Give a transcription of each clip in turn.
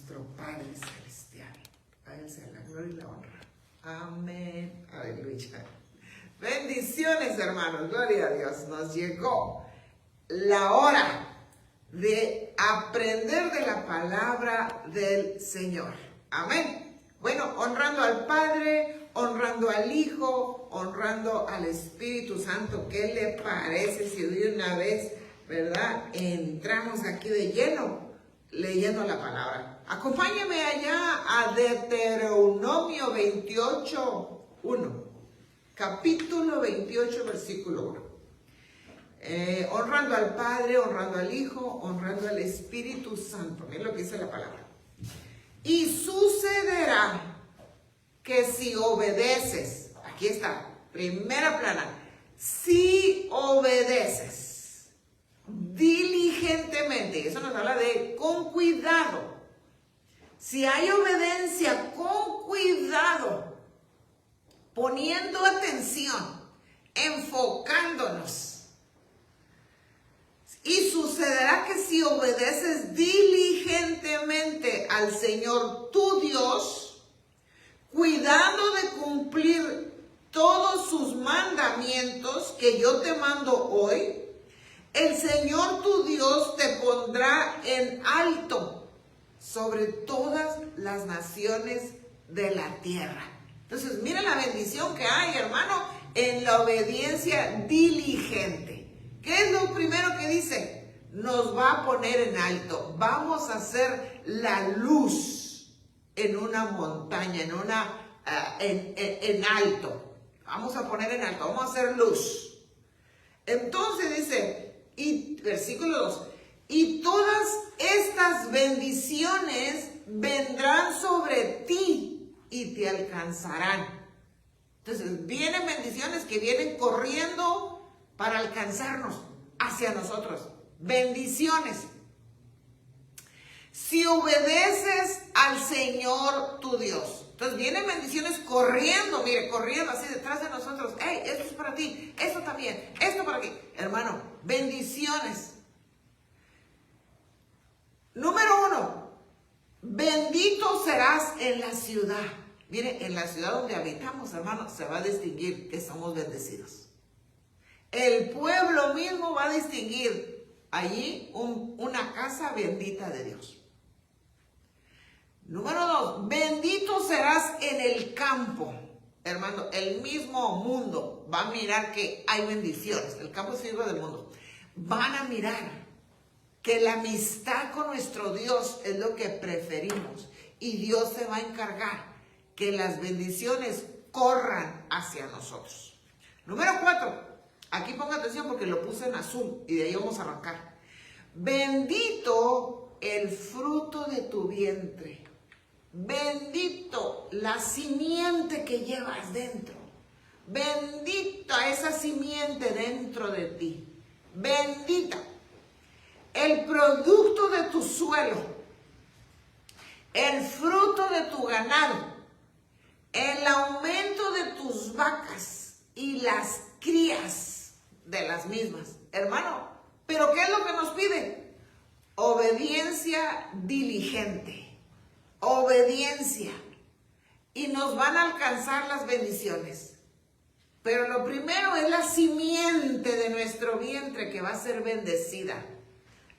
nuestro Padre Celestial. A Él sea la gloria y la honra. Amén. Aleluya. Bendiciones, hermanos. Gloria a Dios. Nos llegó la hora de aprender de la palabra del Señor. Amén. Bueno, honrando al Padre, honrando al Hijo, honrando al Espíritu Santo. ¿Qué le parece si de una vez, verdad, entramos aquí de lleno leyendo la palabra? Acompáñame allá a Deuteronomio 28:1. Capítulo 28, versículo 1. Honrando al Padre, honrando al Hijo, honrando al Espíritu Santo. Miren lo que dice la palabra. Y sucederá que si obedeces, aquí está, primera plana, si obedeces diligentemente, eso nos habla de con cuidado. Si hay obediencia con cuidado, poniendo atención, enfocándonos. Y sucederá que si obedeces diligentemente al Señor tu Dios, cuidando de cumplir todos sus mandamientos que yo te mando hoy, el Señor tu Dios te pondrá en alto sobre todas las naciones de la tierra. Entonces, mira la bendición que hay, hermano, en la obediencia diligente. ¿Qué es lo primero que dice? Nos va a poner en alto. Vamos a hacer la luz en una montaña, en alto. Vamos a poner en alto, vamos a hacer luz. Entonces dice, y versículo 2, y todas estas bendiciones vendrán sobre ti y te alcanzarán. Entonces vienen bendiciones que vienen corriendo para alcanzarnos hacia nosotros. Bendiciones. Si obedeces al Señor tu Dios. Entonces vienen bendiciones corriendo, mire, corriendo así detrás de nosotros. Hey, esto es para ti, esto también, esto para ti. Hermano, bendiciones. Número 1, bendito serás en la ciudad. Mire, en la ciudad donde habitamos, hermano, se va a distinguir que somos bendecidos. El pueblo mismo va a distinguir allí una casa bendita de Dios. Número 2, bendito serás en el campo. Hermano, el mismo mundo va a mirar que hay bendiciones. El campo sirve del mundo. Van a mirar que la amistad con nuestro Dios es lo que preferimos. Y Dios se va a encargar que las bendiciones corran hacia nosotros. Número 4. Aquí ponga atención porque lo puse en azul y de ahí vamos a arrancar. Bendito el fruto de tu vientre. Bendito la simiente que llevas dentro. Bendita esa simiente dentro de ti. Bendita el producto de tu suelo. El fruto de tu ganado. El aumento de tus vacas y las crías de las mismas. Hermano, ¿pero qué es lo que nos pide? Obediencia diligente. Obediencia. Y nos van a alcanzar las bendiciones. Pero lo primero es la simiente de nuestro vientre que va a ser bendecida.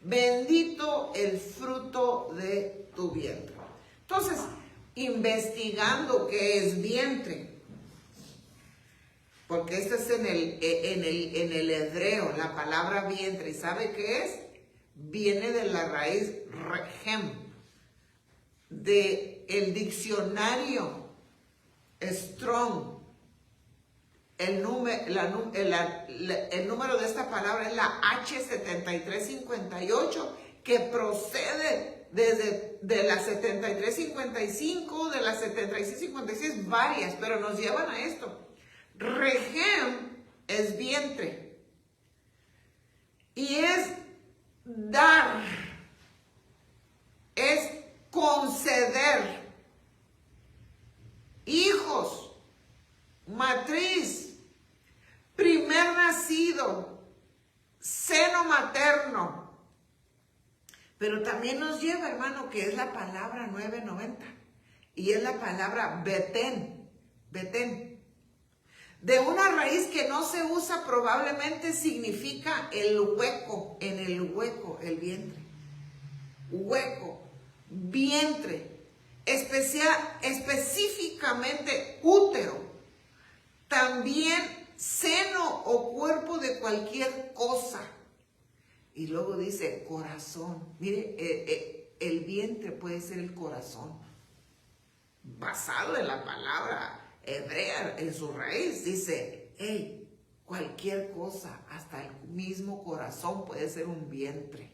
Bendito el fruto de tu vientre. Entonces, investigando qué es vientre. Porque esto es en el hebreo, la palabra vientre. ¿Y sabe qué es? Viene de la raíz regem, del diccionario Strong. El número de esta palabra es la H7358, que procede de la 7355, de la 7656, varias, pero nos llevan a esto. Regem es vientre y es dar, es conceder hijos, matriz, primer nacido, seno materno, Pero también nos lleva, hermano, que es la palabra 990. Y es la palabra betén. Betén. De una raíz que no se usa, probablemente significa el hueco, en el hueco, el vientre. Hueco, vientre. Específicamente útero. También seno o cuerpo de cualquier cosa. Y luego dice corazón. Mire, el vientre puede ser el corazón. Basado en la palabra hebrea, en su raíz, dice, hey, cualquier cosa, hasta el mismo corazón puede ser un vientre.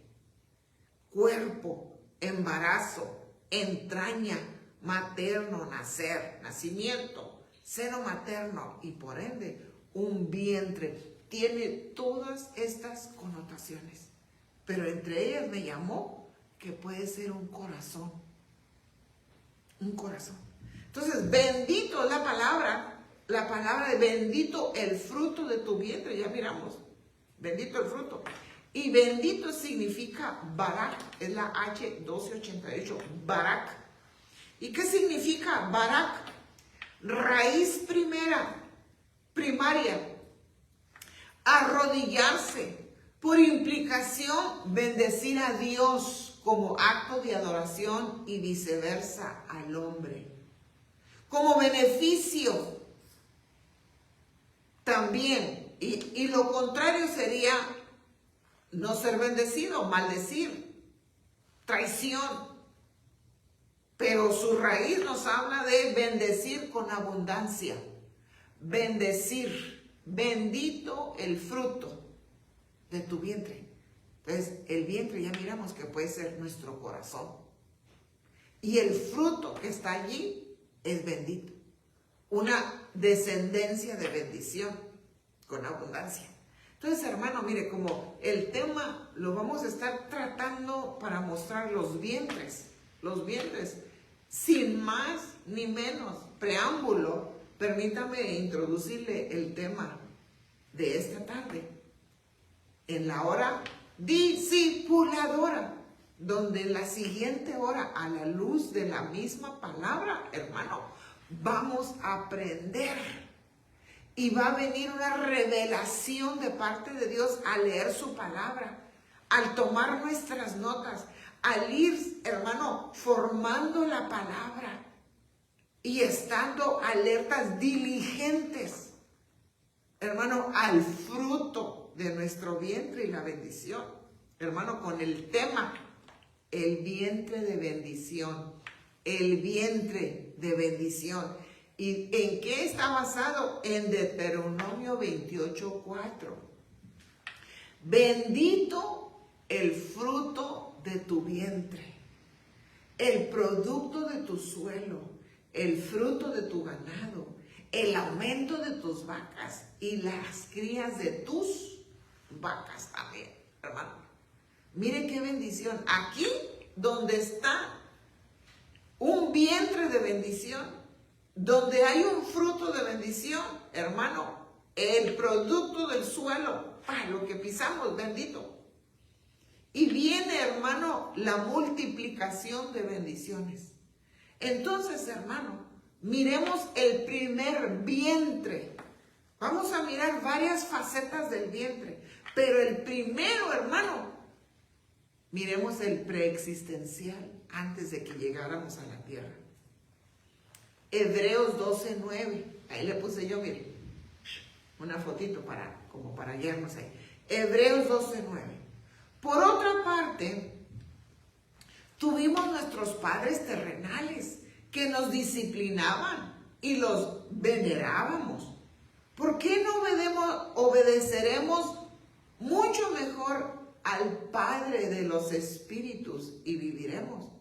Cuerpo, embarazo, entraña, materno, nacer, nacimiento, seno materno y por ende un vientre. Tiene todas estas connotaciones. Pero entre ellas me llamó que puede ser un corazón. Un corazón. Entonces, bendito es la palabra de bendito el fruto de tu vientre, ya miramos. Bendito el fruto. Y bendito significa Barak, es la H1288, Barak. ¿Y qué significa Barak? Raíz primaria, arrodillarse, por implicación bendecir a Dios como acto de adoración y viceversa al hombre. Como beneficio también, y lo contrario sería no ser bendecido, maldecir, traición. Pero su raíz nos habla de bendecir con abundancia. Bendecir, bendito el fruto de tu vientre. Entonces, el vientre ya miramos que puede ser nuestro corazón. Y el fruto que está allí es bendito. Una descendencia de bendición con abundancia. Entonces, hermano, mire, como el tema lo vamos a estar tratando para mostrar los vientres, sin más ni menos preámbulo, permítame introducirle el tema de esta tarde, en la hora discipuladora, donde en la siguiente hora, a la luz de la misma palabra, hermano, vamos a aprender. Y va a venir una revelación de parte de Dios al leer su palabra, al tomar nuestras notas, al ir, hermano, formando la palabra y estando alertas, diligentes, hermano, al fruto de nuestro vientre y la bendición. Hermano, con el tema, el vientre de bendición, el vientre de bendición. ¿Y en qué está basado? En Deuteronomio 28:4. Bendito el fruto de tu vientre, el producto de tu suelo, el fruto de tu ganado, el aumento de tus vacas y las crías de tus vacas también, hermano. Mire qué bendición. Aquí donde está un vientre de bendición, donde hay un fruto de bendición, hermano, el producto del suelo, lo que pisamos, bendito. Y viene, hermano, la multiplicación de bendiciones. Entonces, hermano, miremos el primer vientre. Vamos a mirar varias facetas del vientre, pero el primero, hermano, miremos el preexistencial antes de que llegáramos a la tierra. Hebreos 12:9. Ahí le puse yo, mire, una fotito como para guiarnos ahí. Hebreos 12:9. Por otra parte, tuvimos nuestros padres terrenales que nos disciplinaban y los venerábamos. ¿Por qué no obedeceremos mucho mejor al Padre de los espíritus y viviremos?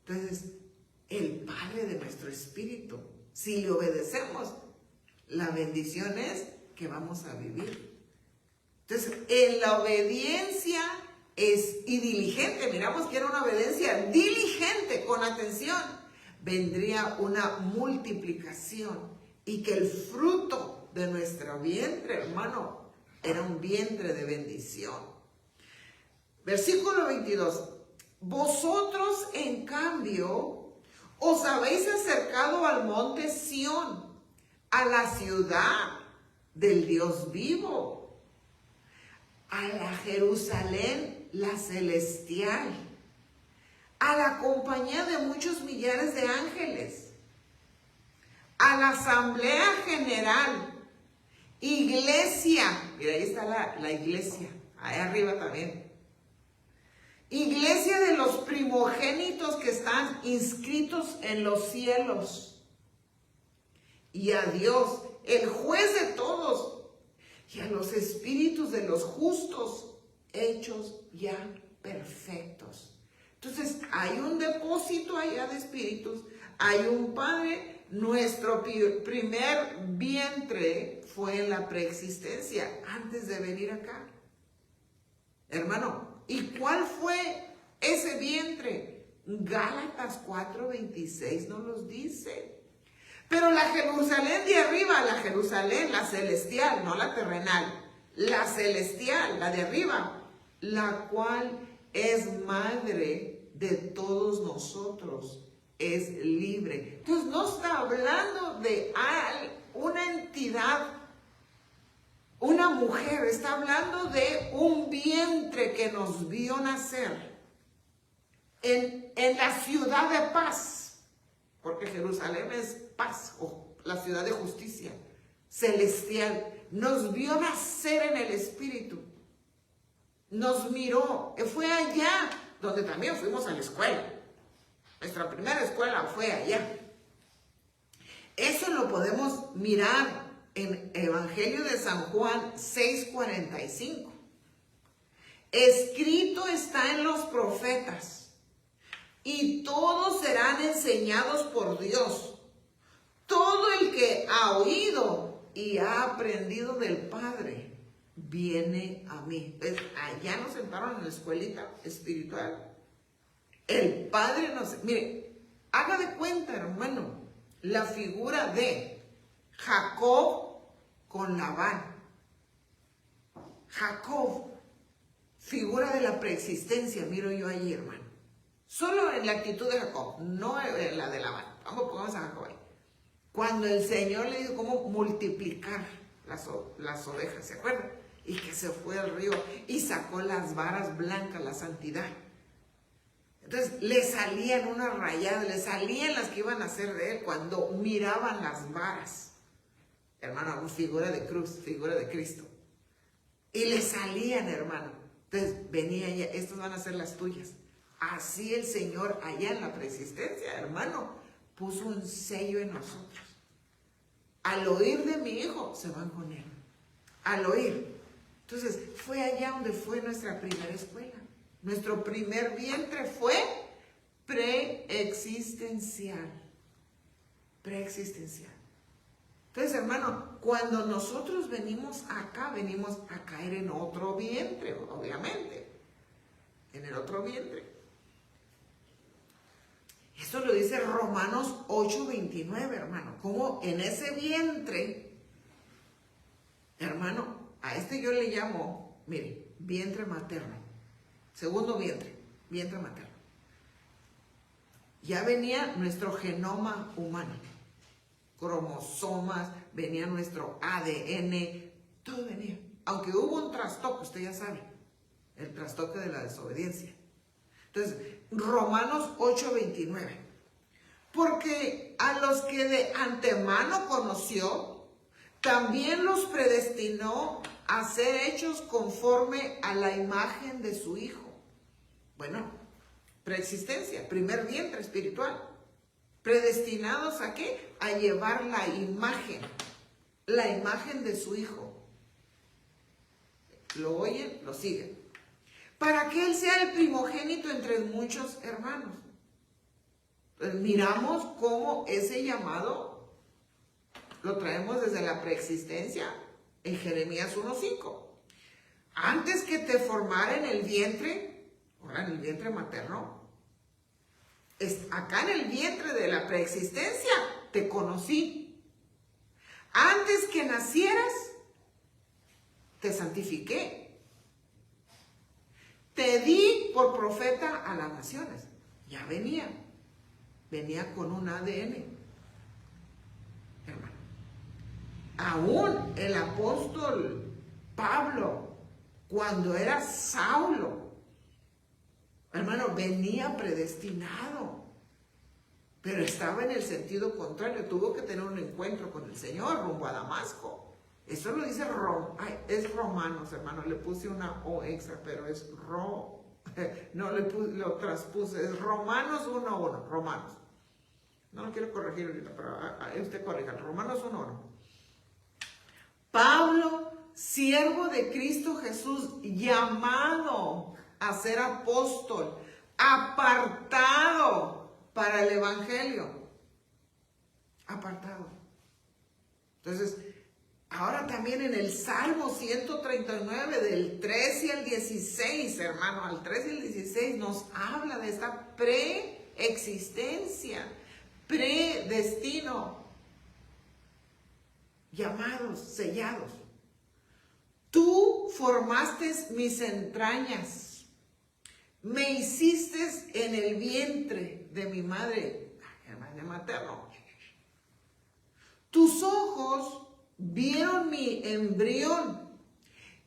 Entonces, el Padre de nuestro espíritu, si le obedecemos, la bendición es que vamos a vivir. Entonces, en la obediencia y diligente, miramos que era una obediencia diligente, con atención, vendría una multiplicación y que el fruto de nuestro vientre, hermano, era un vientre de bendición. Versículo 22. Vosotros, en cambio, os habéis acercado al monte Sión, a la ciudad del Dios vivo, a la Jerusalén, la celestial, a la compañía de muchos millares de ángeles, a la asamblea general, iglesia, mira, ahí está la iglesia, ahí arriba también, iglesia de los primogénitos que están inscritos en los cielos, y a Dios, el juez de todos, y a los espíritus de los justos, hechos ya perfectos. Entonces, hay un depósito allá de espíritus, hay un Padre. Nuestro primer vientre fue en la preexistencia, antes de venir acá. Hermano, ¿y cuál fue ese vientre? Gálatas 4:26 nos los dice. Pero la Jerusalén de arriba, la Jerusalén, la celestial, no la terrenal, la celestial, la de arriba, la cual es madre de todos nosotros, es libre. Entonces no está hablando de una entidad, una mujer, está hablando de un vientre que nos vio nacer en la ciudad de paz, porque Jerusalén es paz, o la ciudad de justicia celestial. Nos vio nacer en el espíritu, nos miró, fue allá donde también fuimos a la escuela. Nuestra primera escuela fue allá. Eso lo podemos mirar en Evangelio de San Juan 6:45. Escrito está en los profetas, y todos serán enseñados por Dios. Todo el que ha oído y ha aprendido del Padre viene a mí. ¿Ves? Allá nos sentaron en la escuelita espiritual. El Padre nos... Mire, haga de cuenta, hermano, la figura de Jacob con Labán. Jacob, figura de la preexistencia, miro yo allí, hermano. Solo en la actitud de Jacob, no en la de Labán. Pongamos a Jacob ahí. Cuando el Señor le dijo cómo multiplicar las ovejas, ¿se acuerdan? Y que se fue al río y sacó las varas blancas, la santidad. Entonces le salían unas rayadas, le salían las que iban a hacer de él cuando miraban las varas. Hermano, figura de cruz, figura de Cristo. Y le salían, hermano. Entonces venía ella, estas van a ser las tuyas. Así el Señor allá en la preexistencia, hermano, puso un sello en nosotros. Al oír de mi hijo, se van con él. Al oír. Entonces fue allá donde fue nuestra primera escuela. Nuestro primer vientre fue preexistencial. Preexistencial. Entonces, hermano, cuando nosotros venimos acá, venimos a caer en otro vientre, obviamente. En el otro vientre. Esto lo dice Romanos 8:29, hermano. Como en ese vientre, hermano, a este yo le llamo, mire, vientre materno. Segundo vientre, vientre materno. Ya venía nuestro genoma humano, cromosomas, venía nuestro ADN, todo venía. Aunque hubo un trastoque, usted ya sabe, el trastoque de la desobediencia. Entonces, Romanos 8:29. Porque a los que de antemano conoció, también los predestinó a ser hechos conforme a la imagen de su Hijo. Bueno, preexistencia, primer vientre espiritual. ¿Predestinados a qué? A llevar la imagen de su Hijo. Lo oyen, lo siguen. Para que Él sea el primogénito entre muchos hermanos. Entonces, miramos cómo ese llamado lo traemos desde la preexistencia en Jeremías 1:5. Antes que te formara en el vientre, ahora en el vientre materno, acá en el vientre de la preexistencia, te conocí. Antes que nacieras, te santifiqué. te di por profeta a las naciones. Ya venía con un ADN, hermano. Aún el apóstol Pablo, cuando era Saulo, hermano, venía predestinado, pero estaba en el sentido contrario. Tuvo que tener un encuentro con el Señor rumbo a Damasco. Eso lo dice es Romanos, hermano. Le puse una O extra, pero es no lo transpuse. Es Romanos 1:1. Romanos. No lo quiero corregir ahorita, pero usted corrija. Romanos 1:1. Pablo, siervo de Cristo Jesús, llamado a ser apóstol, apartado para el evangelio. Apartado. Entonces, ahora también en el Salmo 139, del 13 al 16, hermano, al 13 y al 16 nos habla de esta preexistencia, predestino, llamados, sellados. Tú formaste mis entrañas, me hiciste en el vientre de mi madre materno. Tus ojos vieron mi embrión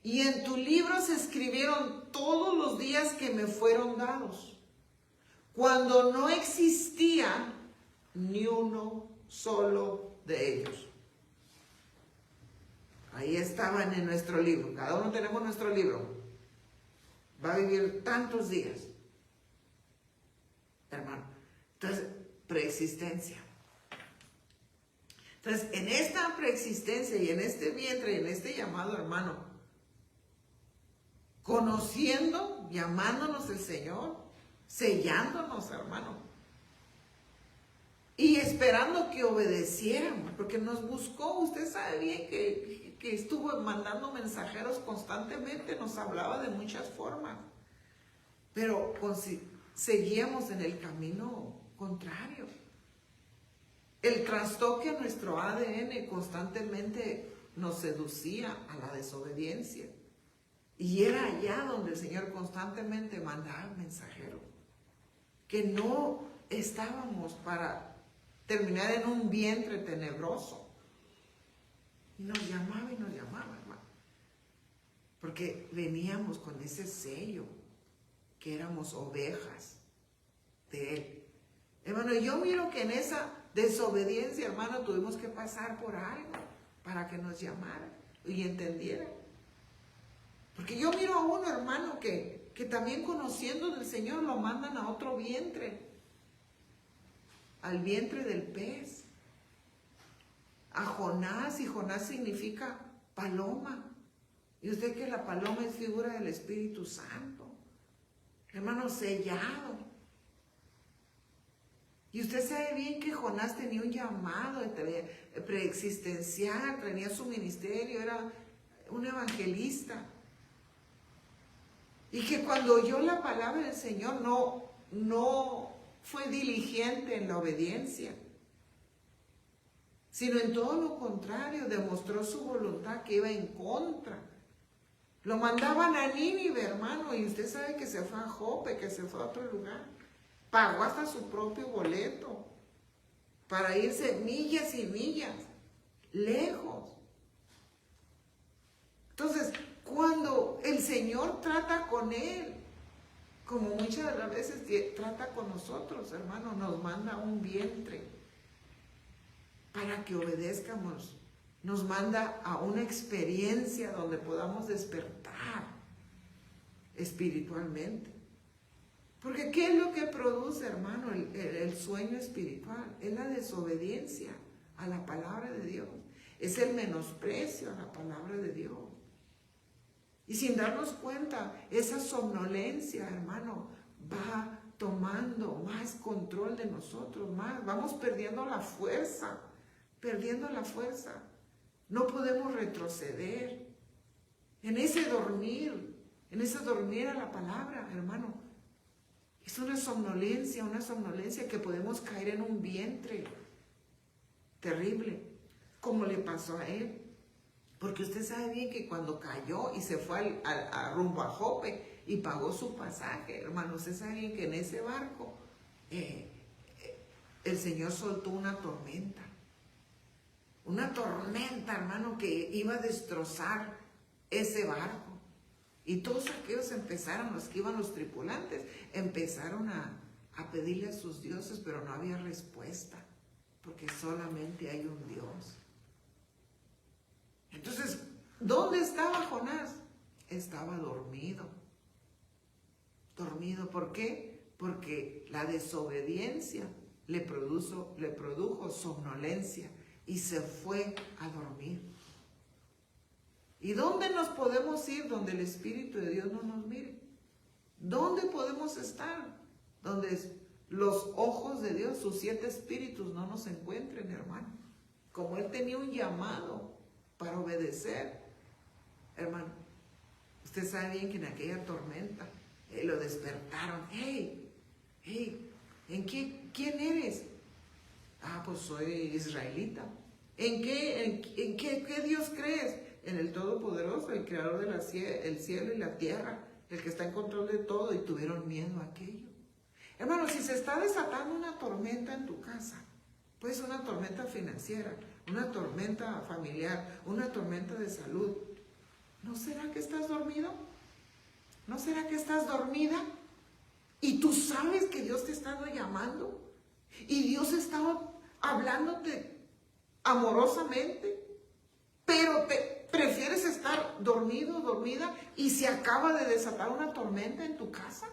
y en tu libro se escribieron todos los días que me fueron dados, cuando no existía ni uno solo de ellos. Ahí estaban en nuestro libro. Cada uno tenemos nuestro libro. Va a vivir tantos días, hermano. Entonces, preexistencia. Entonces, en esta preexistencia y en este vientre y en este llamado, hermano, conociendo, llamándonos el Señor, sellándonos, hermano, y esperando que obedeciéramos, porque nos buscó. Usted sabe bien que estuvo mandando mensajeros constantemente, nos hablaba de muchas formas, pero seguíamos en el camino contrario. El trastoque a nuestro ADN constantemente nos seducía a la desobediencia. Y era allá donde el Señor constantemente mandaba mensajeros, que no estábamos para terminar en un vientre tenebroso. Y nos llamaba, hermano. Porque veníamos con ese sello, que éramos ovejas de Él. Hermano, yo miro que en esa desobediencia, hermano, tuvimos que pasar por algo para que nos llamara y entendiera. Porque yo miro a uno, hermano, que también conociendo del Señor lo mandan a otro vientre, al vientre del pez, a Jonás, y Jonás significa paloma. Y usted que la paloma es figura del Espíritu Santo, hermano, sellado. Y usted sabe bien que Jonás tenía un llamado preexistencial, tenía su ministerio, era un evangelista. Y que cuando oyó la palabra del Señor no fue diligente en la obediencia, sino en todo lo contrario, demostró su voluntad que iba en contra. Lo mandaban a Nínive, hermano, y usted sabe que se fue a Jope, que se fue a otro lugar. Pagó hasta su propio boleto para irse millas y millas, lejos. Entonces, cuando el Señor trata con él, como muchas de las veces trata con nosotros, hermano, nos manda un vientre para que obedezcamos. Nos manda a una experiencia donde podamos despertar espiritualmente. Porque ¿qué es lo que produce, hermano, el sueño espiritual? Es la desobediencia a la palabra de Dios. Es el menosprecio a la palabra de Dios. Y sin darnos cuenta, esa somnolencia, hermano, va tomando más control de nosotros, vamos perdiendo la fuerza, No podemos retroceder en ese dormir a la palabra, hermano. Es una somnolencia que podemos caer en un vientre terrible, como le pasó a él. Porque usted sabe bien que cuando cayó y se fue rumbo a Jope, y pagó su pasaje. Hermano, ustedes saben que en ese barco el Señor soltó una tormenta. Una tormenta, hermano, que iba a destrozar ese barco. Y todos aquellos empezaron, los que iban los tripulantes, empezaron a pedirle a sus dioses, pero no había respuesta, porque solamente hay un Dios. Entonces, ¿dónde estaba Jonás? Estaba dormido. Dormido, ¿por qué? Porque la desobediencia le produjo somnolencia y se fue a dormir. ¿Y dónde nos podemos ir? Donde el Espíritu de Dios no nos mire. ¿Dónde podemos estar? Donde los ojos de Dios, sus 7 espíritus no nos encuentren, hermano. Como Él tenía un llamado para obedecer, hermano. Usted sabe bien que en aquella tormenta lo despertaron. ¡Hey! ¿Quién eres? Ah, pues soy israelita. ¿En qué Dios crees? En el Todopoderoso, el Creador del cielo y la tierra, el que está en control de todo, y tuvieron miedo a aquello. Hermano, si se está desatando una tormenta en tu casa, puede ser una tormenta financiera, una tormenta familiar, una tormenta de salud, ¿no será que estás dormido? ¿No será que estás dormida? Y tú sabes que Dios te está llamando, y Dios está hablándote amorosamente, pero prefieres estar dormido, dormida, y se acaba de desatar una tormenta en tu casa.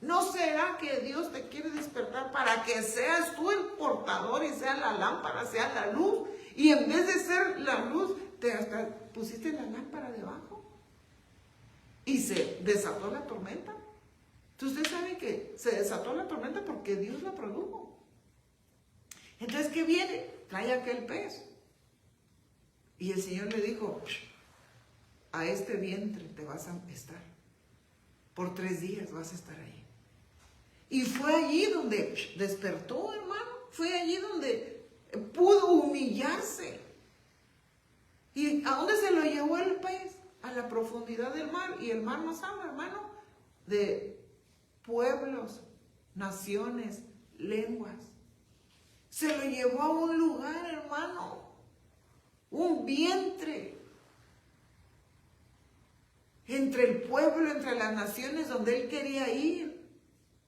¿No será que Dios te quiere despertar para que seas tú el portador y sea la lámpara, sea la luz? Y en vez de ser la luz, hasta pusiste la lámpara debajo y se desató la tormenta. Entonces usted sabe que se desató la tormenta porque Dios la produjo. Entonces, ¿qué viene? Trae aquel pez. Y el Señor le dijo, a este vientre te vas a estar. Por 3 días vas a estar ahí. Y fue allí donde despertó, hermano. Fue allí donde pudo humillarse. ¿Y a dónde se lo llevó el pez? A la profundidad del mar. Y el mar nos habla, hermano, de pueblos, naciones, lenguas. Se lo llevó a un lugar, hermano. Un vientre. Entre el pueblo, entre las naciones donde él quería ir.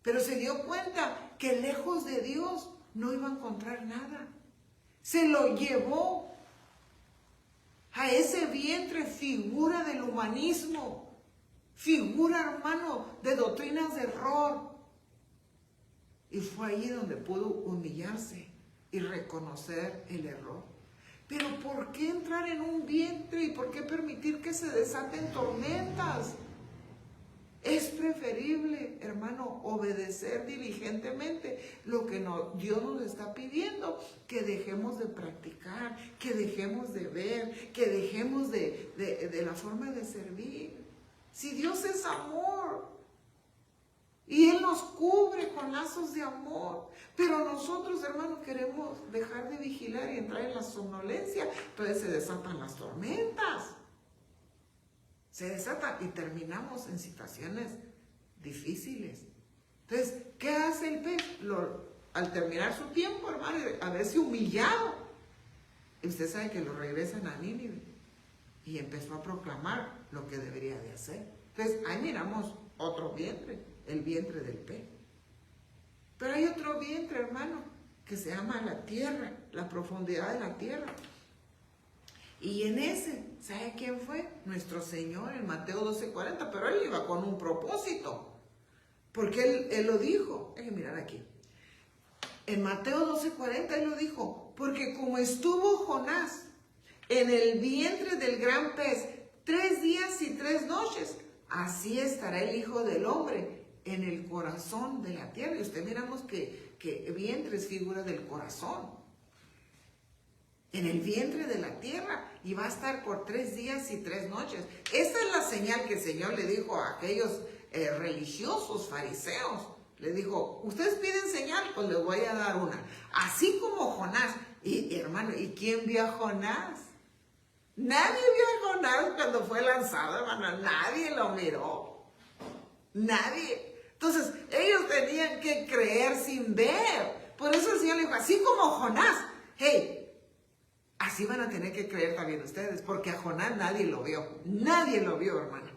Pero se dio cuenta que lejos de Dios no iba a encontrar nada. Se lo llevó a ese vientre, figura del humanismo, figura, hermano, de doctrinas de error. Y fue allí donde pudo humillarse y reconocer el error. Pero ¿por qué entrar en un vientre y por qué permitir que se desaten tormentas? Es preferible, hermano, obedecer diligentemente lo que Dios nos está pidiendo, que dejemos de practicar, que dejemos de ver, que dejemos de la forma de servir. Si Dios es amor y Él nos cubre con lazos de amor, pero nosotros, hermano, queremos dejar de vigilar y entrar en la somnolencia, entonces se desatan las tormentas. Se desata y terminamos en situaciones difíciles. Entonces, ¿qué hace el pez? Al terminar su tiempo, hermano, haberse humillado, y usted sabe que lo regresan a Nínive y empezó a proclamar lo que debería de hacer. Entonces, ahí miramos otro vientre, el vientre del pez. Pero hay otro vientre, hermano, que se llama la tierra, la profundidad de la tierra. Y en ese, ¿sabe quién fue? Nuestro Señor en Mateo 12:40, pero Él iba con un propósito, porque Él lo dijo. Hay que mirar aquí. En Mateo 12:40 Él lo dijo, porque como estuvo Jonás en el vientre del gran pez 3 días y 3 noches, así estará el Hijo del Hombre en el corazón de la tierra. Y usted miramos que vientre es figura del corazón. En el vientre de la tierra, y va a estar por 3 días y 3 noches. Esta es la señal que el Señor le dijo a aquellos religiosos, fariseos. Le dijo, ustedes piden señal, pues les voy a dar una. Así como Jonás. Y hermano, ¿y quién vio a Jonás? Nadie vio a Jonás cuando fue lanzado, hermano. Nadie lo miró. Nadie. Entonces, ellos tenían que creer sin ver. Por eso el Señor le dijo, así como Jonás, hey, así van a tener que creer también ustedes, porque a Jonás nadie lo vio. Nadie lo vio, hermano.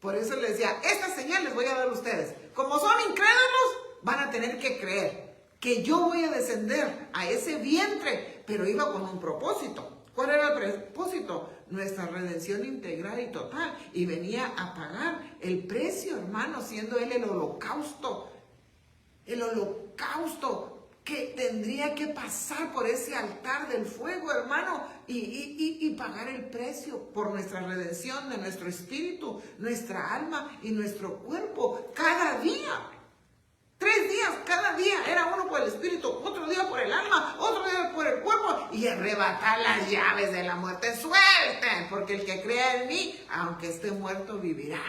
Por eso le decía, esta señal les voy a dar a ustedes. Como son incrédulos, van a tener que creer que yo voy a descender a ese vientre, pero iba con un propósito. ¿Cuál era el propósito? Nuestra redención integral y total. Y venía a pagar el precio, hermano, siendo él el holocausto. El holocausto que tendría que pasar por ese altar del fuego, hermano, y pagar el precio por nuestra redención de nuestro espíritu, nuestra alma y nuestro cuerpo. Cada día. 3 días, cada día era uno por el espíritu, otro día por el alma, otro día por el cuerpo, y arrebatar las llaves de la muerte. Suelten, porque el que crea en mí, aunque esté muerto, vivirá.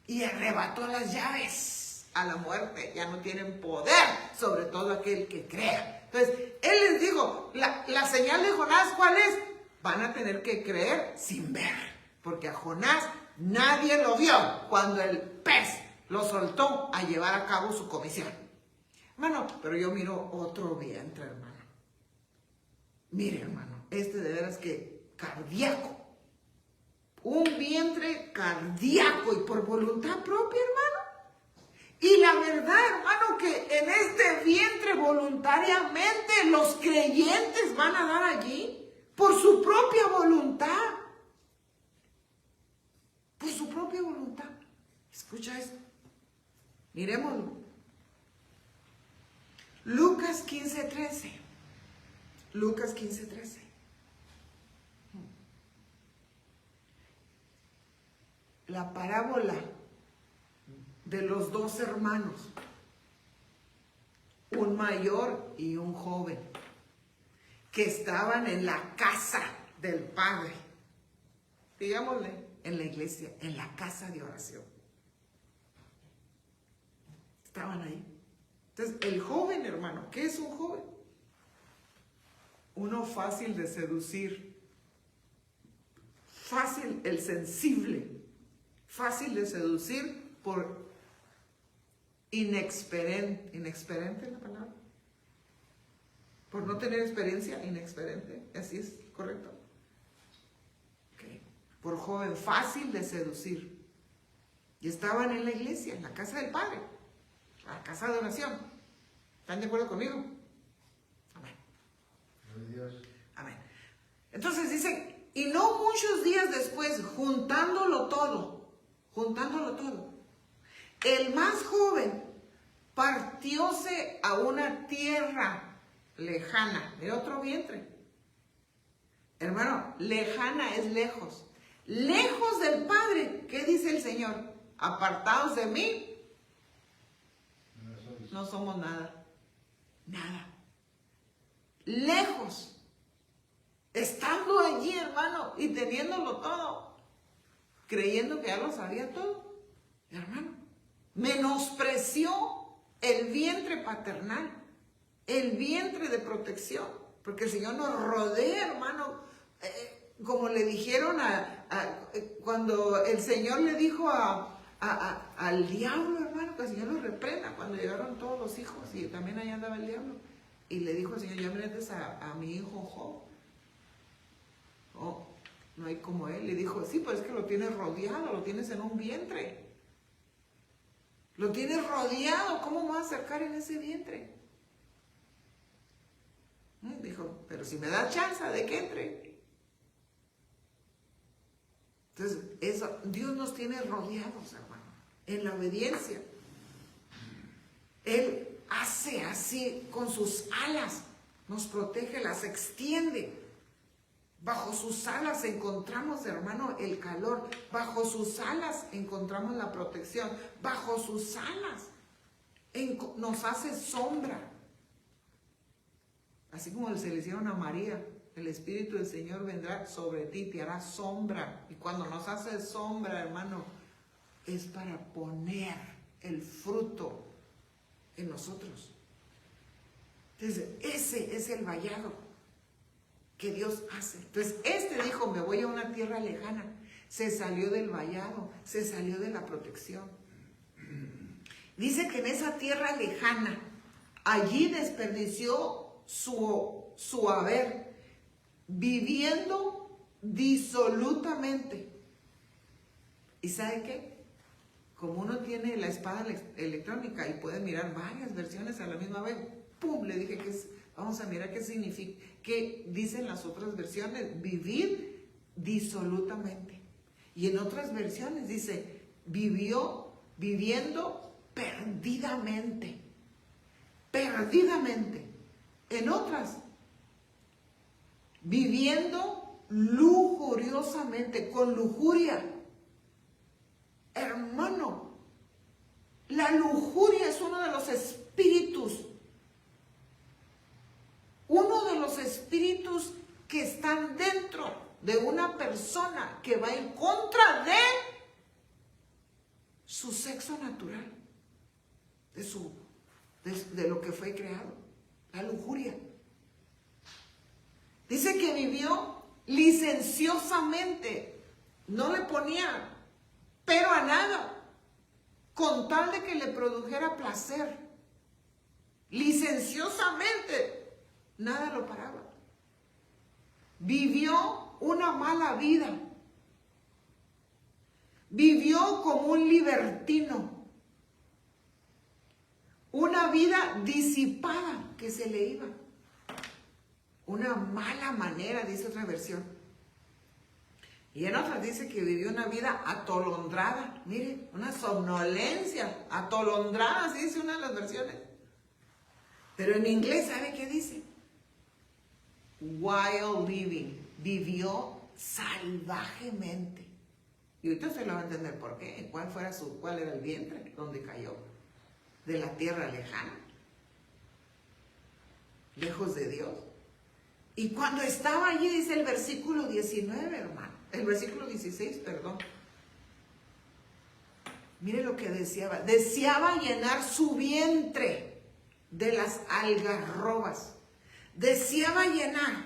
Y arrebató las llaves a la muerte. Ya no tienen poder sobre todo aquel que crea. Entonces, él les dijo, la señal de Jonás, ¿cuál es? Van a tener que creer sin ver, porque a Jonás nadie lo vio cuando el pez lo soltó a llevar a cabo su comisión. Hermano, pero yo miro otro vientre, hermano. Mire, hermano, de veras que cardíaco. Un vientre cardíaco y por voluntad propia, hermano. Y la verdad, hermano, que en este vientre voluntariamente los creyentes van a dar allí por su propia voluntad. Por su propia voluntad. Escucha esto. Miremoslo. Lucas 15:13. Lucas 15:13. La parábola de los 2 hermanos. Un mayor y un joven. Que estaban en la casa del Padre. Digámosle, en la iglesia, en la casa de oración. Estaban ahí. Entonces, el joven, hermano, ¿qué es un joven? Uno fácil de seducir. Fácil, el sensible. Fácil de seducir por inexperiente. ¿Inexperiente es la palabra? Por no tener experiencia, inexperiente. ¿Así es correcto? Okay. Por joven, fácil de seducir. Y estaban en la iglesia, en la casa del Padre. La casa de oración. ¿Están de acuerdo conmigo? Amén. Amén. Entonces dice, y no muchos días después, juntándolo todo, el más joven partióse a una tierra lejana, de otro vientre. Hermano, lejana es lejos. Lejos del Padre. ¿Qué dice el Señor? Apartados de mí, no somos nada. Nada. Lejos. Estando allí, hermano, y teniéndolo todo. Creyendo que ya lo sabía todo. Hermano. Menospreció el vientre paternal. El vientre de protección. Porque el Señor nos rodea, hermano. Como le dijeron cuando el Señor le dijo al diablo, hermano, que el Señor lo reprenda cuando llegaron todos los hijos y también ahí andaba el diablo. Y le dijo al Señor, ya miraste a mi hijo Job. Oh, no hay como él. Le dijo, sí, pero es que lo tienes rodeado, lo tienes en un vientre. Lo tienes rodeado, ¿cómo me vas a acercar en ese vientre? Dijo, pero si me da chance de que entre. Entonces, eso, Dios nos tiene rodeados, hermano, en la obediencia. Él hace así con sus alas, nos protege, las extiende. Bajo sus alas encontramos, hermano, el calor. Bajo sus alas encontramos la protección. Bajo sus alas nos hace sombra. Así como se le hicieron a María. El Espíritu del Señor vendrá sobre ti, te hará sombra. Y cuando nos hace sombra, hermano, es para poner el fruto en nosotros. Entonces, ese es el vallado que Dios hace. Entonces, dijo, me voy a una tierra lejana. se salió del vallado, se salió de la protección. Dice que en esa tierra lejana, allí desperdició su haber, viviendo disolutamente. ¿Y sabe qué? Como uno tiene la espada electrónica y puede mirar varias versiones a la misma vez, ¡pum! Le dije que vamos a mirar qué significa, qué dicen las otras versiones: vivir disolutamente. Y en otras versiones dice, viviendo perdidamente. Perdidamente. En otras, viviendo lujuriosamente, con lujuria. Hermano, la lujuria es uno de los espíritus que están dentro de una persona que va en contra de su sexo natural, de lo que fue creado, la lujuria. Dice que vivió licenciosamente, no le ponía pero a nada, con tal de que le produjera placer. Licenciosamente, nada lo paraba. Vivió una mala vida. Vivió como un libertino. Una vida disipada que se le iba. Una mala manera, dice otra versión. Y en otras dice que vivió una vida atolondrada. Mire, una somnolencia, atolondrada, así dice una de las versiones. Pero en inglés, ¿sabe qué dice? Wild living. Vivió salvajemente. Y ahorita se lo va a entender por qué. ¿Cuál era el vientre donde cayó? De la tierra lejana. Lejos de Dios. Y cuando estaba allí, dice el versículo 19, hermano. El versículo 16, perdón. Mire lo que deseaba. Deseaba llenar su vientre de las algarrobas. Deseaba llenar.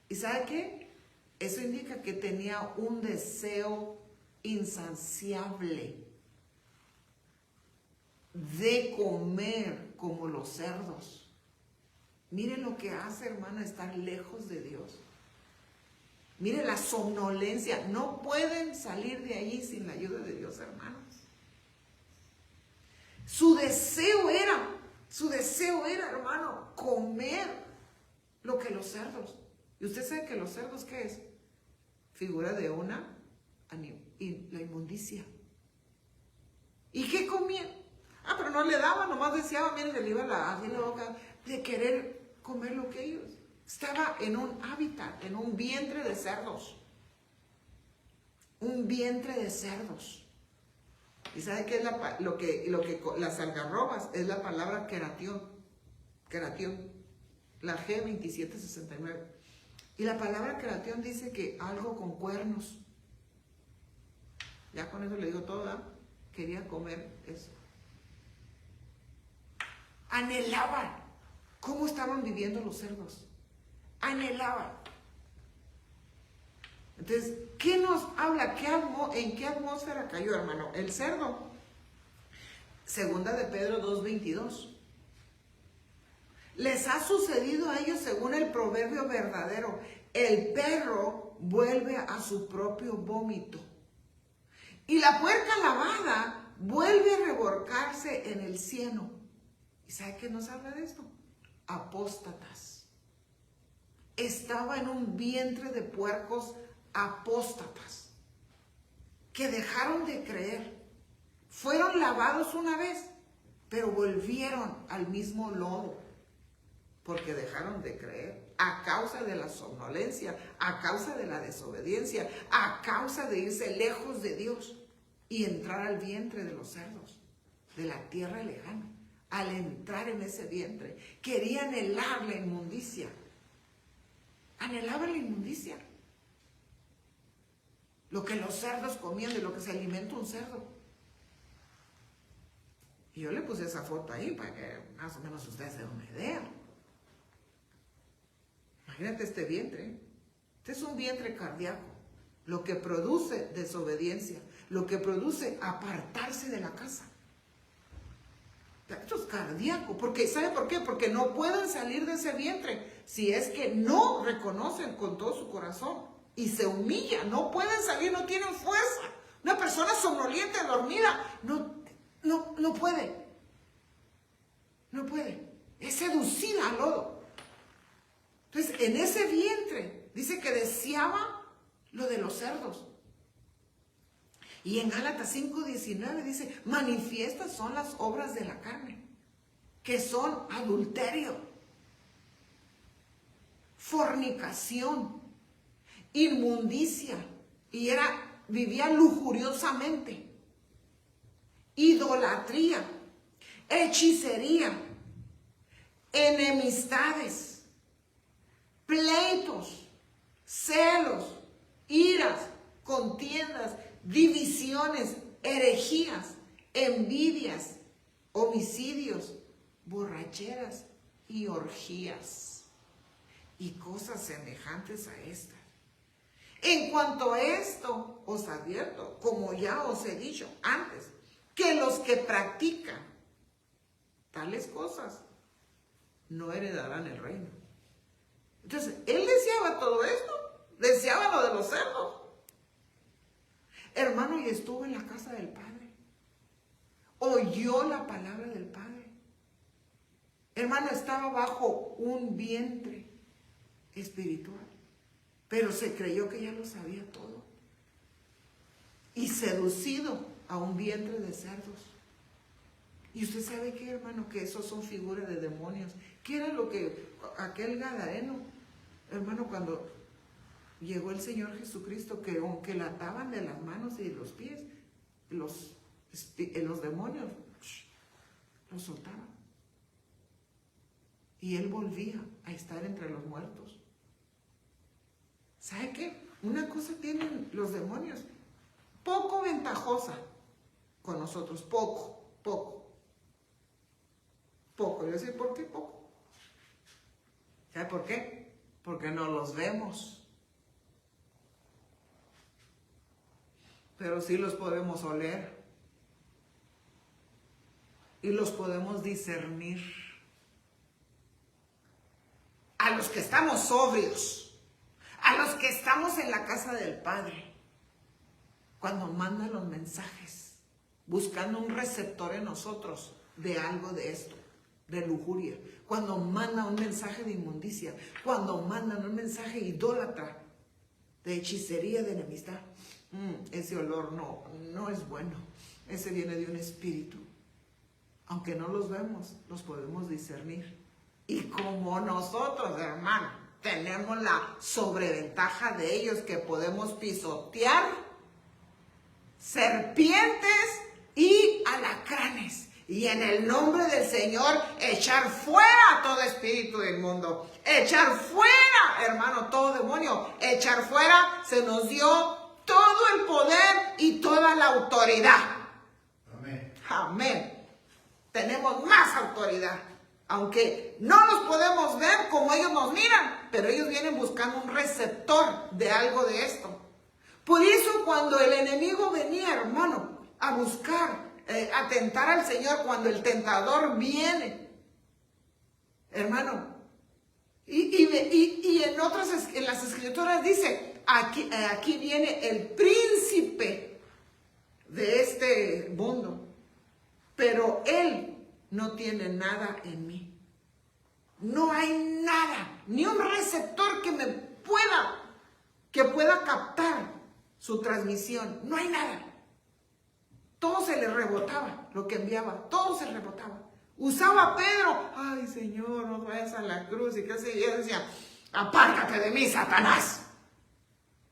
¿Y sabe qué? Eso indica que tenía un deseo insaciable de comer como los cerdos. Mire lo que hace, hermana, estar lejos de Dios. Mire la somnolencia. No pueden salir de allí sin la ayuda de Dios, hermanos. Su deseo era, hermano, comer lo que los cerdos. Y usted sabe que los cerdos, ¿qué es? Figura de la inmundicia. ¿Y qué comían? Pero no le daban, nomás deseaba, miren, le iba así la boca de querer comer lo que ellos. Estaba en un hábitat, en un vientre de cerdos. Un vientre de cerdos. ¿Y sabe qué es lo que las algarrobas? Es la palabra queratión. La G2769. Y la palabra queratión dice que algo con cuernos. Ya con eso le digo todo, ¿verdad? Quería comer eso. Anhelaban. ¿Cómo estaban viviendo los cerdos? Anhelaban. Entonces, ¿qué nos habla? ¿En qué atmósfera cayó, hermano? El cerdo. Segunda de Pedro 2:22. Les ha sucedido a ellos según el proverbio verdadero. El perro vuelve a su propio vómito. Y la puerca lavada vuelve a revolcarse en el cieno. ¿Y sabe qué nos habla de esto? Apóstatas. Estaba en un vientre de puercos apóstatas que dejaron de creer. Fueron lavados una vez, pero volvieron al mismo lodo porque dejaron de creer a causa de la somnolencia, a causa de la desobediencia, a causa de irse lejos de Dios y entrar al vientre de los cerdos, de la tierra lejana. Al entrar en ese vientre, quería anhelar la inmundicia. Anhelaba la inmundicia. Lo que los cerdos comían, de lo que se alimenta un cerdo. Y yo le puse esa foto ahí para que más o menos ustedes se den una idea. Imagínate este vientre. Este es un vientre cardíaco. lo que produce desobediencia, lo que produce apartarse de la casa. Esto es cardíaco, porque ¿sabe por qué? Porque no pueden salir de ese vientre si es que no reconocen con todo su corazón y se humillan, no pueden salir, no tienen fuerza. Una persona somnoliente, dormida, no puede. No puede. Es seducida al lodo. Entonces, en ese vientre, dice que deseaba lo de los cerdos. Y en Gálatas 5:19 dice, manifiestas son las obras de la carne, que son adulterio, fornicación, inmundicia, y vivía lujuriosamente, idolatría, hechicería, enemistades, pleitos, celos, iras, contiendas, divisiones, herejías, envidias, homicidios, borracheras y orgías, y cosas semejantes a estas. En cuanto a esto, os advierto, como ya os he dicho antes, que los que practican tales cosas no heredarán el reino. Entonces, él deseaba todo esto, deseaba lo de los cerdos. Hermano, y estuvo en la casa del Padre. Oyó la palabra del Padre. Hermano, estaba bajo un vientre espiritual, pero se creyó que ya lo sabía todo. Y seducido a un vientre de cerdos. Y usted sabe qué, hermano, que esos son figuras de demonios. ¿Qué era lo que aquel gadareno, hermano, cuando llegó el Señor Jesucristo, que aunque la ataban de las manos y de los pies, los demonios los soltaban? Y él volvía a estar entre los muertos. ¿Sabe qué? Una cosa tienen los demonios, poco ventajosa con nosotros, poco. Yo sé por qué poco. ¿Sabe por qué? Porque no los vemos. Pero sí los podemos oler. Y los podemos discernir. A los que estamos sobrios, a los que estamos en la casa del Padre, cuando mandan los mensajes, buscando un receptor en nosotros de algo de esto, de lujuria, cuando mandan un mensaje de inmundicia, cuando mandan un mensaje idólatra, de hechicería, de enemistad, ese olor no es bueno. Ese viene de un espíritu. Aunque no los vemos, los podemos discernir. Y como nosotros, hermano, tenemos la sobreventaja de ellos, que podemos pisotear serpientes y alacranes, y en el nombre del Señor echar fuera todo espíritu inmundo, echar fuera, hermano, todo demonio, echar fuera. Se nos dio todo el poder y toda la autoridad. Amén. Tenemos más autoridad. Aunque no los podemos ver como ellos nos miran, pero ellos vienen buscando un receptor de algo de esto. Por eso cuando el enemigo venía, hermano, a buscar, a tentar al Señor, cuando el tentador viene, hermano, y en las escrituras dice, aquí viene el príncipe de este mundo, pero él no tiene nada en mí. No hay nada, ni un receptor que pueda captar su transmisión. No hay nada. Todo se le rebotaba, lo que enviaba, todo se rebotaba. Usaba a Pedro, ay Señor, no vayas a la cruz, y qué sé yo, decía, apártate de mí, Satanás.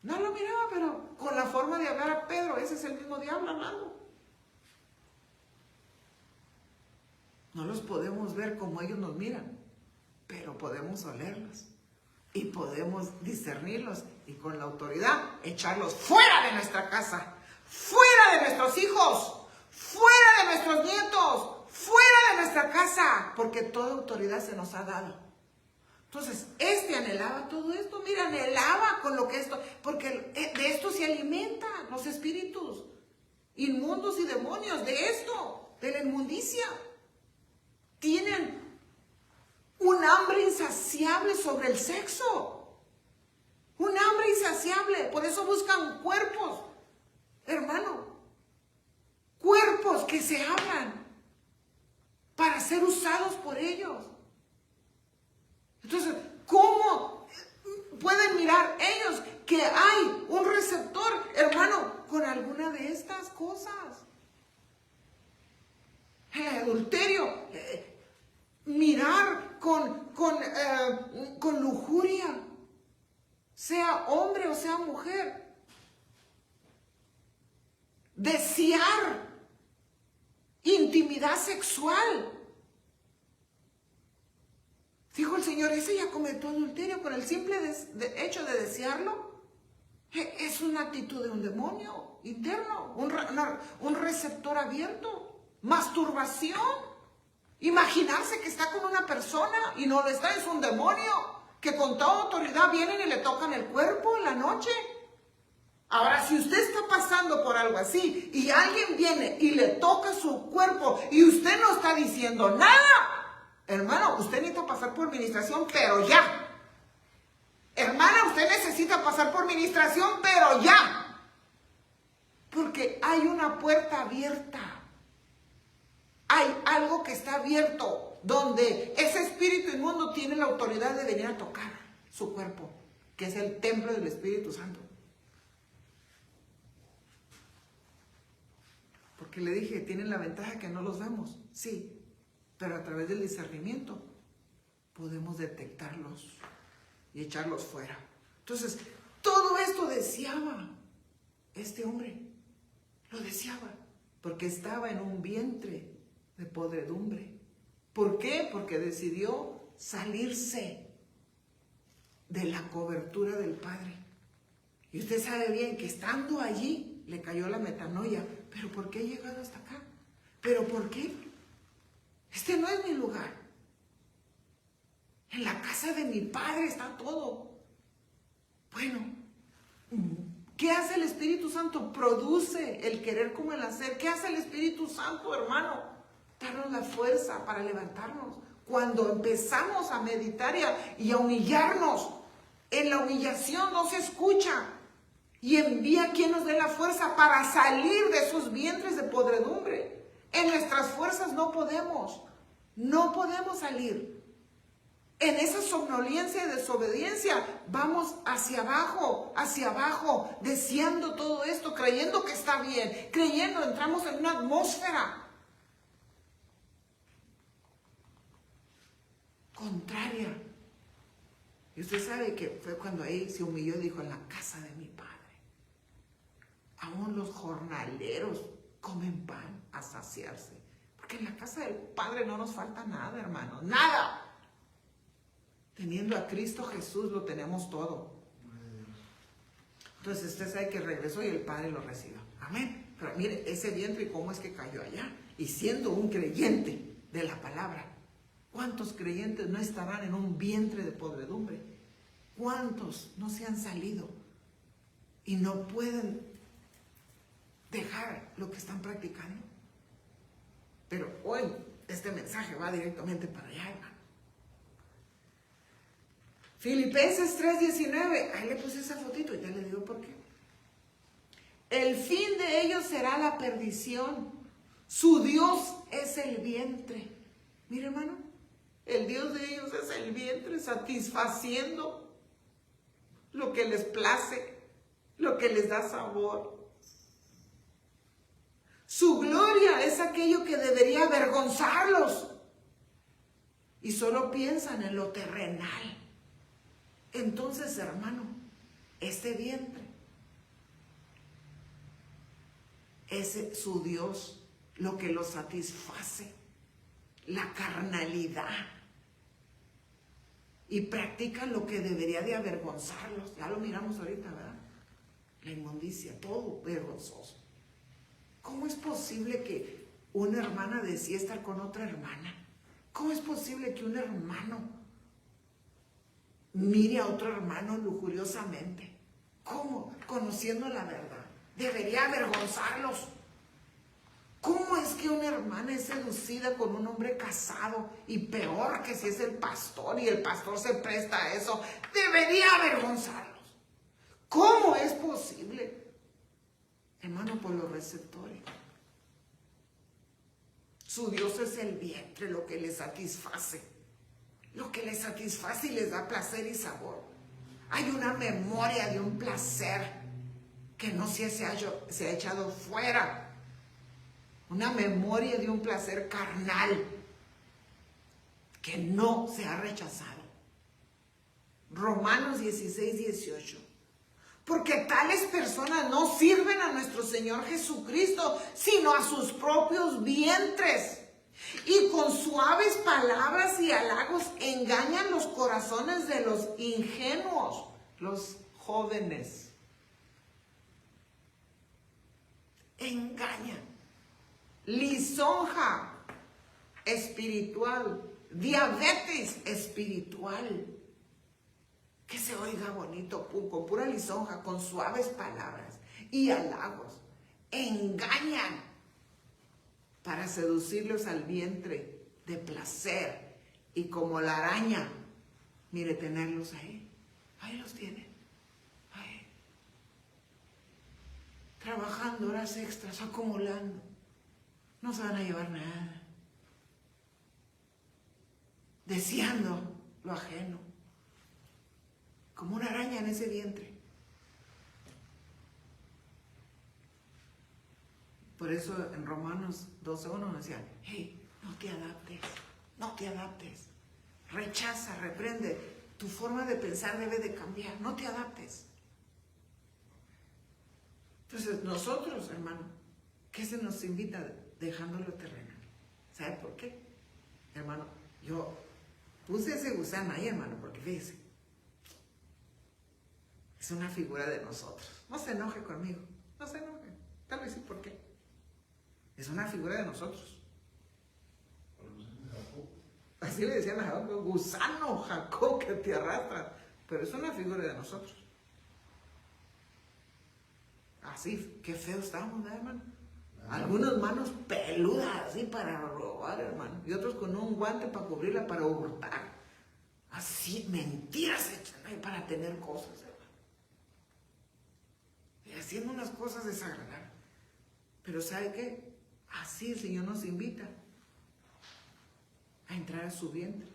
No lo miraba, pero con la forma de hablar a Pedro, ese es el mismo diablo hablando. No los podemos ver como ellos nos miran, pero podemos olerlos y podemos discernirlos, y con la autoridad echarlos fuera de nuestra casa, fuera de nuestros hijos, fuera de nuestros nietos, fuera de nuestra casa, porque toda autoridad se nos ha dado. Entonces, este anhelaba todo esto, mira, anhelaba con lo que esto, porque de esto se alimentan los espíritus inmundos y demonios, de esto, de la inmundicia. Tienen un hambre insaciable sobre el sexo, un hambre insaciable, por eso buscan cuerpos, hermano, cuerpos que se abran para ser usados por ellos. Entonces, ¿cómo pueden mirar ellos que hay un receptor, hermano, con alguna de estas cosas? El adulterio, mirar con lujuria, sea hombre o sea mujer. Desear intimidad sexual. Dijo el Señor, ese ya cometió adulterio con el simple hecho de desearlo. Es una actitud de un demonio interno, un receptor abierto. Masturbación. Imaginarse que está con una persona y no lo está, es un demonio que con toda autoridad vienen y le tocan el cuerpo en la noche. Ahora, si usted está pasando por algo así y alguien viene y le toca su cuerpo y usted no está diciendo nada, hermano, usted necesita pasar por ministración, pero ya. Hermana, usted necesita pasar por ministración, pero ya. Porque hay una puerta abierta. Hay algo que está abierto, donde ese espíritu inmundo tiene la autoridad de venir a tocar su cuerpo, que es el templo del Espíritu Santo. Porque le dije, tienen la ventaja que no los vemos, sí, pero a través del discernimiento podemos detectarlos y echarlos fuera. Entonces, todo esto deseaba este hombre, lo deseaba, porque estaba en un vientre de podredumbre. ¿Por qué? Porque decidió salirse de la cobertura del Padre. Y usted sabe bien que estando allí le cayó la metanoia. ¿Pero por qué he llegado hasta acá? ¿Pero por qué? Este no es mi lugar. En la casa de mi Padre está todo. Bueno, ¿qué hace el Espíritu Santo? Produce el querer como el hacer. ¿Qué hace el Espíritu Santo, hermano? Darnos la fuerza para levantarnos. Cuando empezamos a meditar y a humillarnos, en la humillación no se escucha. Y envía quien nos dé la fuerza para salir de esos vientres de podredumbre. En nuestras fuerzas no podemos salir. En esa somnolencia y desobediencia vamos hacia abajo, deseando todo esto, creyendo que está bien, entramos en una atmósfera contraria. Y usted sabe que fue cuando ahí se humilló y dijo, en la casa de mi Padre, aún los jornaleros comen pan a saciarse. Porque en la casa del Padre no nos falta nada, hermanos, nada. Teniendo a Cristo Jesús lo tenemos todo. Entonces usted sabe que regresó y el Padre lo recibió. Amén. Pero mire ese vientre y cómo es que cayó allá. Y siendo un creyente de la palabra, ¿cuántos creyentes no estarán en un vientre de podredumbre? ¿Cuántos no se han salido y no pueden dejar lo que están practicando? Pero hoy este mensaje va directamente para allá, hermano. Filipenses 3:19, ahí le puse esa fotito, ya le digo por qué. El fin de ellos será la perdición, su Dios es el vientre. Mire, hermano, el Dios de ellos es el vientre, satisfaciendo lo que les place, lo que les da sabor. Su gloria es aquello que debería avergonzarlos. Y solo piensan en lo terrenal. Entonces, hermano, este vientre, ese su Dios, lo que los satisface, la carnalidad. Y practican lo que debería de avergonzarlos. Ya lo miramos ahorita, ¿verdad? La inmundicia, todo vergonzoso. ¿Cómo es posible que una hermana desee estar con otra hermana? ¿Cómo es posible que un hermano mire a otro hermano lujuriosamente. ¿Cómo? Conociendo la verdad. Debería avergonzarlos. ¿Cómo es que una hermana es seducida con un hombre casado? Y peor que si es el pastor y el pastor se presta a eso. Debería avergonzarlos. ¿Cómo es posible? Hermano, por los receptores. Su Dios es el vientre, lo que le satisface. Lo que le satisface y les da placer y sabor. Hay una memoria de un placer que no se ha echado fuera. Una memoria de un placer carnal que no se ha rechazado. Romanos 16, 18. Porque tales personas no sirven a nuestro Señor Jesucristo, sino a sus propios vientres. Y con suaves palabras y halagos engañan los corazones de los ingenuos, los jóvenes. Engañan. Lisonja espiritual, diabetes espiritual. Que se oiga bonito, con pura lisonja, con suaves palabras y halagos. Engañan para seducirlos al vientre de placer. Y como la araña, mire, tenerlos ahí. Ahí los tienen. Ahí. Trabajando horas extras, acumulando. No se van a llevar nada. Deseando lo ajeno. Como una araña en ese vientre. Por eso en Romanos 12:1 nos decían, hey, no te adaptes, no te adaptes. Rechaza, reprende. Tu forma de pensar debe de cambiar, no te adaptes. Entonces nosotros, hermano, ¿qué se nos invita dejándolo terrenal? ¿Sabe por qué? Hermano, yo puse ese gusano ahí, hermano, porque fíjese, es una figura de nosotros. No se enoje conmigo, no se enoje. Tal vez sí, ¿por qué? Es una figura de nosotros. Así le decían a Jacob, gusano, Jacob, que te arrastra. Pero es una figura de nosotros. Así, qué feo estamos, ¿no, hermano? Algunas manos peludas, así para robar, hermano. Y otros con un guante para cubrirla, para hurtar. Así, mentiras hechas ahí para tener cosas, hermano. Y haciendo unas cosas desagradables. Pero ¿sabe qué? Así el Señor nos invita a entrar a su vientre.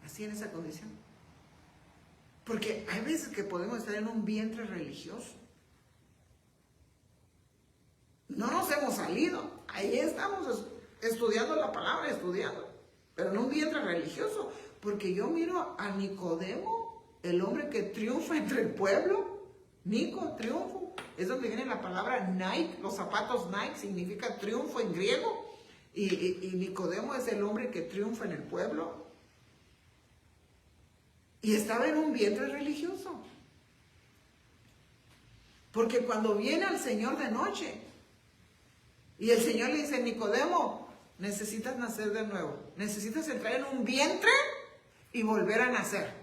Así en esa condición. Porque hay veces que podemos estar en un vientre religioso. No nos hemos salido. Ahí estamos estudiando la palabra, estudiando. Pero en un vientre religioso. Porque yo miro a Nicodemo, el hombre que triunfa entre el pueblo. Nico, triunfo. Es donde viene la palabra Nike. Los zapatos Nike significa triunfo en griego. Y Nicodemo es el hombre que triunfa en el pueblo. Y estaba en un vientre religioso. Porque cuando viene al Señor de noche, y el Señor le dice, Nicodemo, necesitas nacer de nuevo. Necesitas entrar en un vientre y volver a nacer.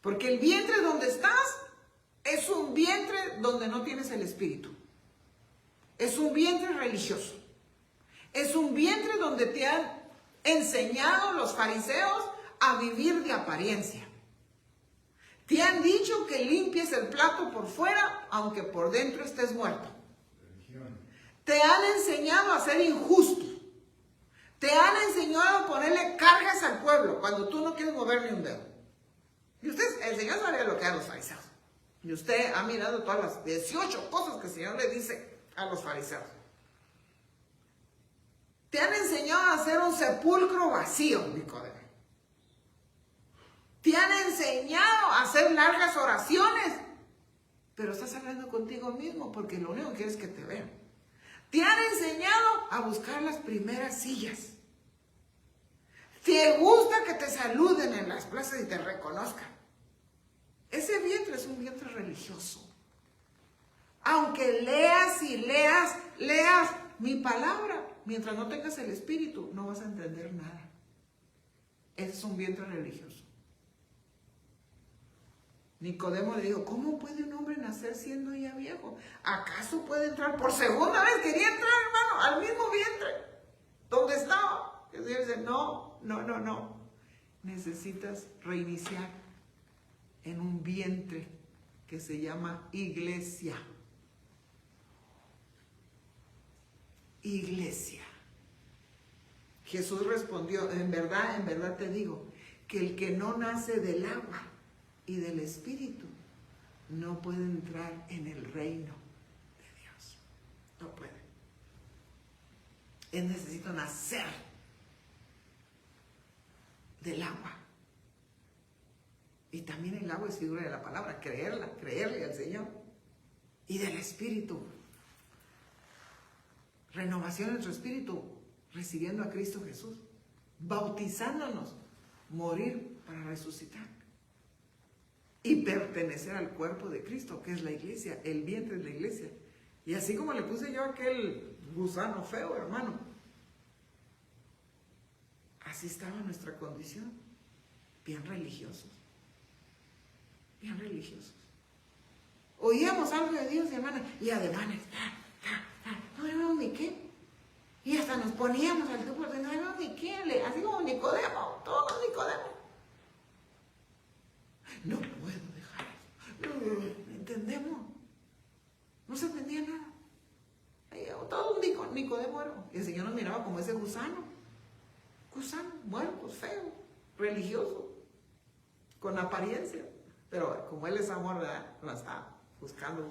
Porque el vientre donde estás es un vientre donde no tienes el espíritu. Es un vientre religioso. Es un vientre donde te han enseñado los fariseos a vivir de apariencia. Te han dicho que limpies el plato por fuera, aunque por dentro estés muerto. Te han enseñado a ser injusto. Te han enseñado a ponerle cargas al pueblo cuando tú no quieres mover ni un dedo. Y usted, el Señor sabía lo que eran los fariseos. Y usted ha mirado todas las 18 cosas que el Señor le dice a los fariseos. Te han enseñado a hacer un sepulcro vacío, Nicodemo. Te han enseñado a hacer largas oraciones. Pero estás hablando contigo mismo porque lo único que quieres es que te vean. Te han enseñado a buscar las primeras sillas. Te gusta que te saluden en las plazas y te reconozcan. Ese vientre es un vientre religioso. Aunque leas y leas mi palabra, mientras no tengas el espíritu, no vas a entender nada. ese es un vientre religioso. Nicodemo le dijo, ¿cómo puede un hombre nacer siendo ya viejo? ¿Acaso puede entrar? Por segunda vez quería entrar, hermano, al mismo vientre donde estaba. Y Dios dice, no. Necesitas reiniciar en un vientre que se llama iglesia. Iglesia. Jesús respondió, en verdad te digo, que el que no nace del agua y del Espíritu no puede entrar en el reino de Dios. No puede. Él necesita nacer del agua. Y también el agua es figura de la palabra, creerle al Señor. Y del Espíritu. Renovación en nuestro espíritu, recibiendo a Cristo Jesús, bautizándonos, morir para resucitar y pertenecer al cuerpo de Cristo, que es la iglesia, el vientre de la iglesia. Y así como le puse yo aquel gusano feo, hermano, así estaba nuestra condición, bien religiosos, bien religiosos. Oíamos algo de Dios, hermana, y ademanes, no sabemos ni qué. Y hasta nos poníamos al tubo de no sabemos ni qué, así como Nicodemo, todos Nicodemo. No puedo dejar eso. ¿Entendemos? No se entendía nada. Todo un Nicodemo era. Y el Señor nos miraba como ese gusano, muerto, feo, religioso, con apariencia. Pero como Él es amor, ¿verdad? Lo está buscando.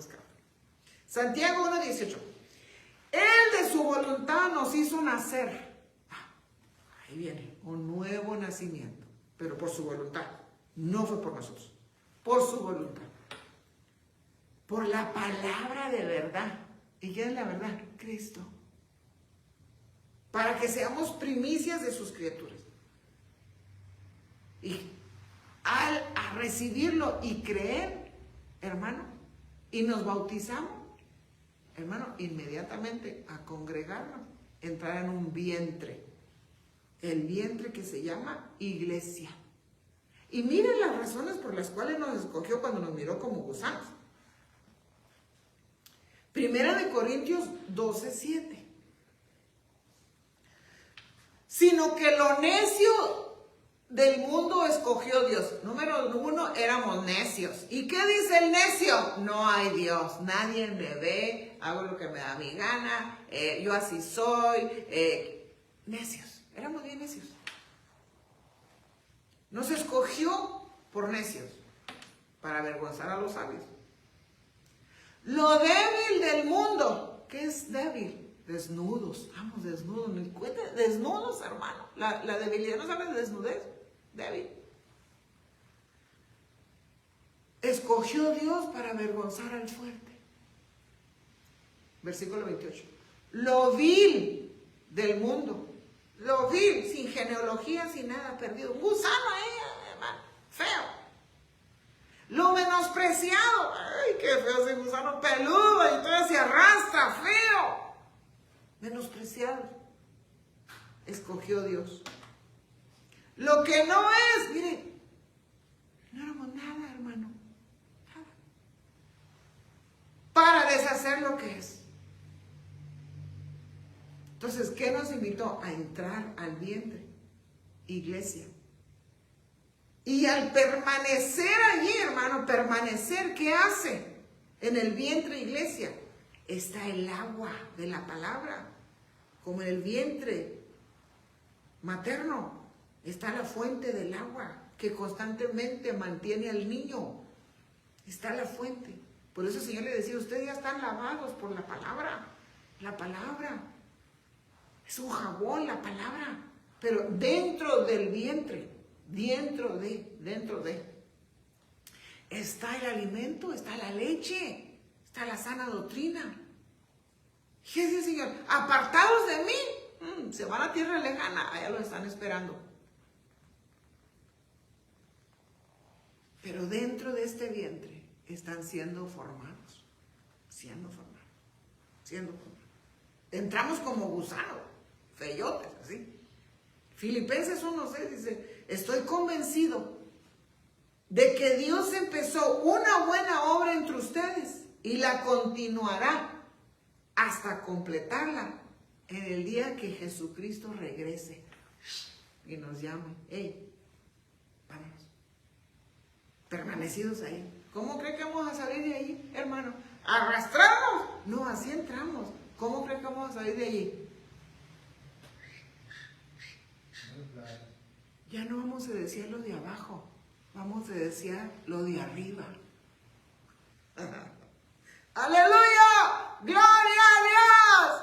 Santiago 1:18. Él de su voluntad nos hizo nacer. Ahí viene, un nuevo nacimiento, pero por su voluntad. No fue por nosotros, por su voluntad. Por la palabra de verdad. ¿Y qué es la verdad? Cristo. Para que seamos primicias de sus criaturas. Y al recibirlo y creer, hermano, y nos bautizamos, hermano, inmediatamente a congregarnos, entrar en un vientre. El vientre que se llama iglesia. Y miren las razones por las cuales nos escogió cuando nos miró como gusanos. Primera de Corintios 12:7. Sino que lo necio del mundo escogió Dios. Número 1, éramos necios. ¿Y qué dice el necio? No hay Dios, nadie me ve, hago lo que me da mi gana, yo así soy. Necios, éramos bien necios. Nos escogió por necios, para avergonzar a los sabios. Lo débil del mundo, ¿qué es débil? Desnudos, estamos desnudos, desnudos, hermano. La debilidad no sabe de desnudez, débil. Escogió Dios para avergonzar al fuerte. Versículo 28. Lo vil del mundo, lo vil, sin genealogía, sin nada, perdido. Un gusano ahí, hermano, feo. Lo menospreciado, ay, qué feo ese gusano peludo, y todo se arrastra, feo. Menospreciado. Escogió Dios. Lo que no es, miren, no éramos nada, hermano. Nada. Para deshacer lo que es. Entonces, ¿qué nos invitó? A entrar al vientre. Iglesia. Y al permanecer allí, hermano, permanecer, ¿qué hace? En el vientre, iglesia, está el agua de la palabra. Como en el vientre materno, está la fuente del agua que constantemente mantiene al niño. Está la fuente. Por eso el Señor le decía, ustedes ya están lavados por la palabra. La palabra es un jabón, la palabra. Pero dentro del vientre, dentro de, está el alimento, está la leche, está la sana doctrina. ¿Qué dice el Señor? Apartados de mí, se van a tierra lejana, allá los están esperando. Pero dentro de este vientre están siendo formados. Entramos como gusanos, feyotes, así. Filipenses 1:6 dice, estoy convencido de que Dios empezó una buena obra entre ustedes y la continuará hasta completarla en el día que Jesucristo regrese y nos llame. Hey, vámonos. Permanecidos ahí. ¿Cómo cree que vamos a salir de ahí, hermano? ¿Arrastramos? No, así entramos. ¿Cómo cree que vamos a salir de allí? Ya no vamos a desear lo de abajo, vamos a desear lo de arriba. ¡Aleluya! ¡Gloria a Dios!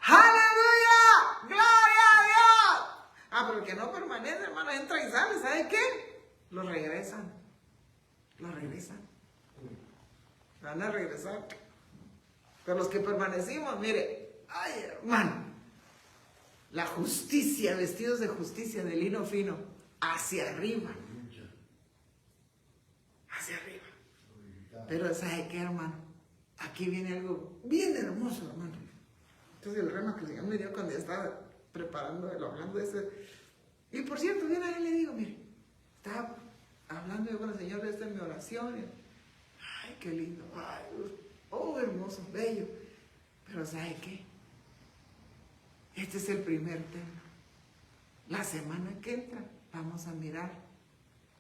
¡Aleluya! ¡Gloria a Dios! Ah, pero el que no permanece, hermano, entra y sale, ¿sabe qué? Lo regresan. Van a regresar. Pero los que permanecimos, mire, ay, hermano, la justicia, vestidos de justicia, de lino fino, hacia arriba. Hacia arriba. Pero ¿sabe qué, hermano? Aquí viene algo bien hermoso, hermano. Entonces el rema que el Señor me dio cuando ya estaba preparando, hablando de ese. Y por cierto, bien a él le digo, mire, estaba hablando yo con el Señor de esto en mi oración. Ay, qué lindo. Ay, oh, hermoso, bello. Pero ¿sabe qué? Este es el primer tema. La semana que entra vamos a mirar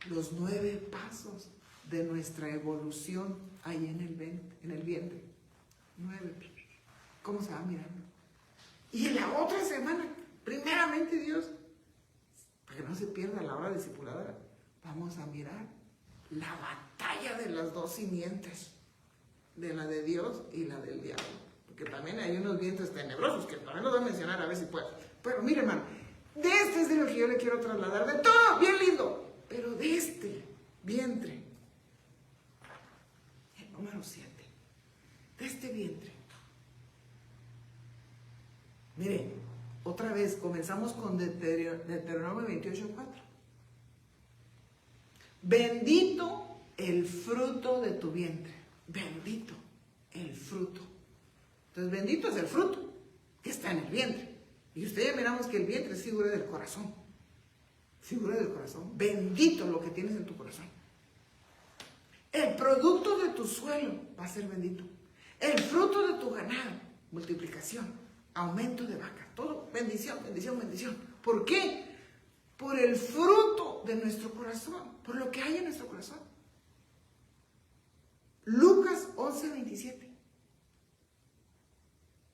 los 9 pasos de nuestra evolución ahí en el vientre. 9. ¿Cómo se va mirando? Y en la otra semana, primeramente Dios, para que no se pierda la hora discipuladora, vamos a mirar la batalla de las 2 simientes, de la de Dios y la del diablo. Porque también hay unos vientres tenebrosos que también los voy a mencionar a ver si puedo. Pero mire, hermano, de este es de lo que yo le quiero trasladar, de todo, bien lindo, pero de este vientre, el número 7, de este vientre. Mire, otra vez comenzamos con Deuteronomio 28:4. Bendito el fruto de tu vientre. Bendito el fruto. Entonces, bendito es el fruto que está en el vientre. Y ustedes ya miramos que el vientre es figura del corazón. Figura del corazón. Bendito lo que tienes en tu corazón. El producto de tu suelo va a ser bendito. El fruto de tu ganado, multiplicación, aumento de vacas, todo bendición, bendición, bendición. ¿Por qué? Por el fruto de nuestro corazón, por lo que hay en nuestro corazón. Lucas 11:27.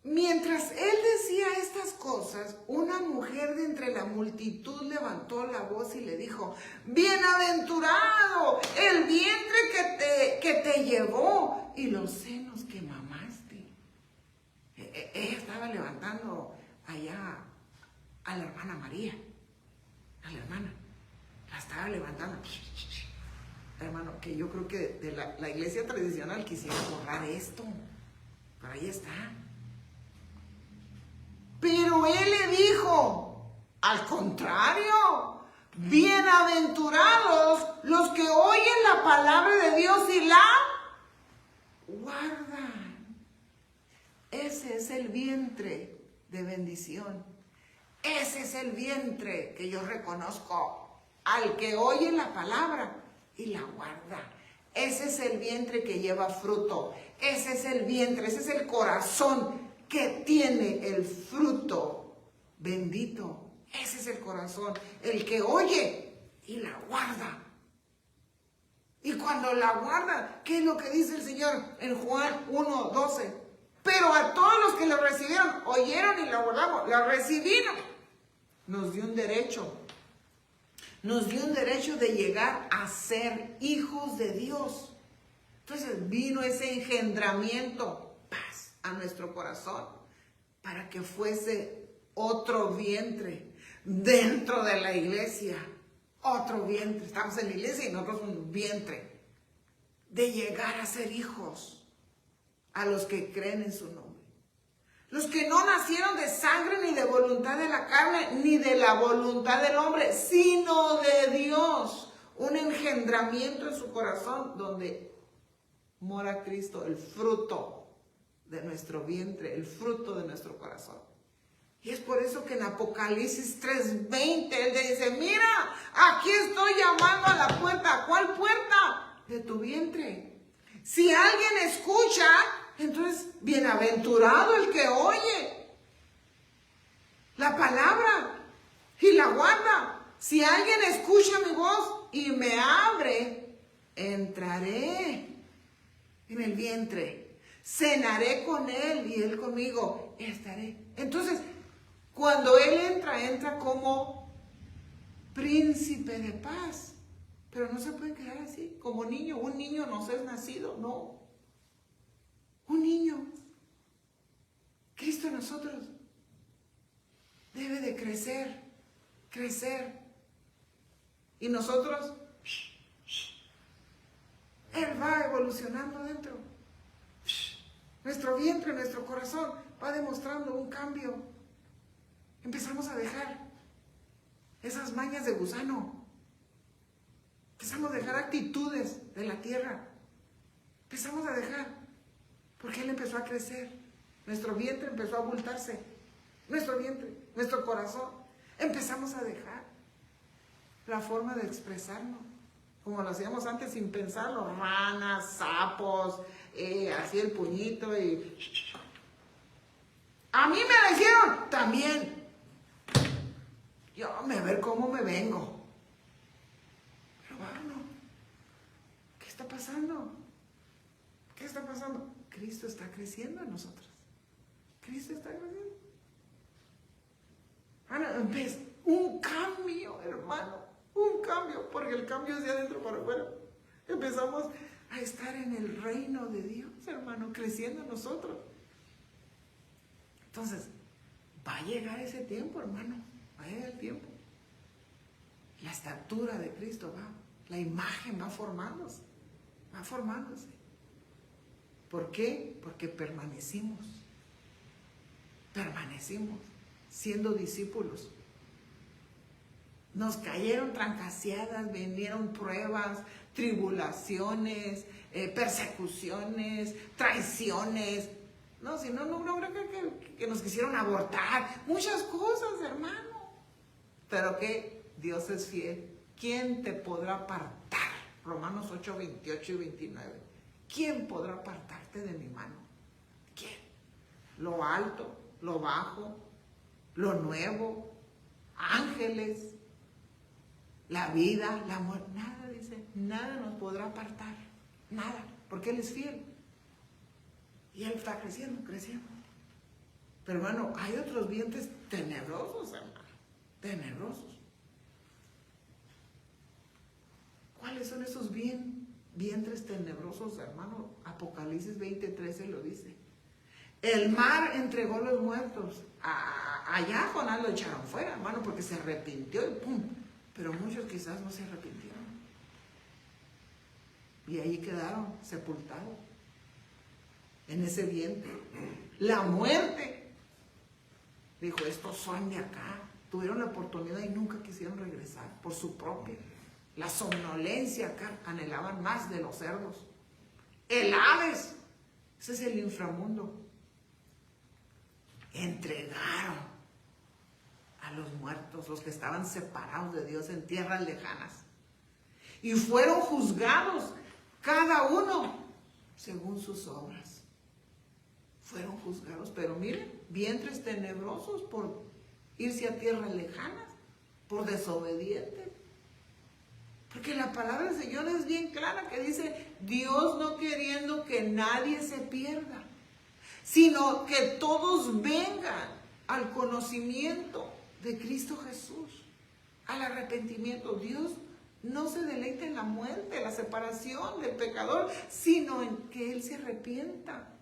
Mientras él decía estas cosas, una mujer de entre la multitud levantó la voz y le dijo: bienaventurado el vientre que te llevó y los senos que mamaste. Ella estaba levantando allá a la hermana María, a la hermana, la estaba levantando. Hermano, que yo creo que de la iglesia tradicional quisiera borrar esto, pero ahí está. Pero él le dijo, al contrario, bienaventurados los que oyen la palabra de Dios y la guardan. Ese es el vientre de bendición. Ese es el vientre que yo reconozco, al que oye la palabra y la guarda. Ese es el vientre que lleva fruto. Ese es el vientre, ese es el corazón que tiene el fruto bendito. Ese es el corazón, el que oye y la guarda. Y cuando la guarda, ¿qué es lo que dice el Señor en Juan 1:12? Pero a todos los que lo recibieron, oyeron y la guardamos, la recibieron, nos dio un derecho. Nos dio un derecho de llegar a ser hijos de Dios. Entonces vino ese engendramiento, paz, a nuestro corazón, para que fuese otro vientre dentro de la iglesia. Otro vientre. Estamos en la iglesia y nosotros un vientre. De llegar a ser hijos a los que creen en su nombre. Los que no nacieron de sangre ni de voluntad de la carne, ni de la voluntad del hombre, sino de Dios. Un engendramiento en su corazón donde mora Cristo, el fruto de nuestro vientre, el fruto de nuestro corazón. Y es por eso que en Apocalipsis 3:20 Él dice, mira, aquí estoy llamando a la puerta. ¿Cuál puerta? De tu vientre. Si alguien escucha, entonces bienaventurado el que oye la palabra y la guarda. Si alguien escucha mi voz y me abre, entraré en el vientre, cenaré con él y él conmigo, estaré. Entonces, cuando él entra como príncipe de paz. Pero no se puede quedar así, como niño. Un niño no es nacido, no. Un niño. Cristo en nosotros debe de crecer, crecer. Y nosotros, Él va evolucionando dentro. Nuestro vientre, nuestro corazón va demostrando un cambio. Empezamos a dejar esas mañas de gusano. Empezamos a dejar actitudes de la tierra. Empezamos a dejar. Porque Él empezó a crecer. Nuestro vientre empezó a abultarse. Nuestro vientre, nuestro corazón. Empezamos a dejar la forma de expresarnos. Como lo hacíamos antes sin pensarlo. Ranas, sapos, así el puñito y... A mí me lo hicieron también. Yo a ver cómo me vengo. Pero bueno, ¿qué está pasando? ¿Qué está pasando? Cristo está creciendo en nosotros. Cristo está creciendo. Un cambio, hermano. Un cambio, porque el cambio es de adentro para afuera. Empezamos a estar en el reino de Dios, hermano, creciendo en nosotros. Entonces, va a llegar ese tiempo, hermano. Va a llegar el tiempo. La estatura de Cristo va, la imagen va formándose. Va formándose. ¿Por qué? Porque permanecimos. Permanecimos siendo discípulos. Nos cayeron trancaseadas, vinieron pruebas, tribulaciones, persecuciones, traiciones. No, si no creo que nos quisieron abortar. Muchas cosas, hermano. Pero que Dios es fiel. ¿Quién te podrá apartar? Romanos 8, 28 y 29. ¿Quién podrá apartarte de mi mano? ¿Quién? Lo alto, lo bajo, lo nuevo, ángeles, la vida, la muerte. Nada, dice, nada nos podrá apartar. Nada, porque Él es fiel. Y Él está creciendo, creciendo. Pero hermano, hay otros vientres tenebrosos, hermano. Tenebrosos. ¿Cuáles son esos vientres tenebrosos, hermano? Apocalipsis 20:13 lo dice. El mar entregó los muertos. Allá Jonás lo echaron fuera, hermano, porque se arrepintió y ¡pum! Pero muchos quizás no se arrepintieron. Y ahí quedaron sepultados. En ese vientre. La muerte. Dijo, estos son de acá. Tuvieron la oportunidad y nunca quisieron regresar por su propia. La somnolencia acá. Anhelaban más de los cerdos. El Hades. Ese es el inframundo. Entregaron a los muertos, los que estaban separados de Dios en tierras lejanas. Y fueron juzgados, cada uno según sus obras. Fueron juzgados, pero miren, vientres tenebrosos por irse a tierras lejanas, por desobedientes. Porque la palabra del Señor es bien clara, que dice, Dios no queriendo que nadie se pierda, sino que todos vengan al conocimiento de Cristo Jesús, al arrepentimiento. Dios no se deleita en la muerte, la separación del pecador, sino en que Él se arrepienta.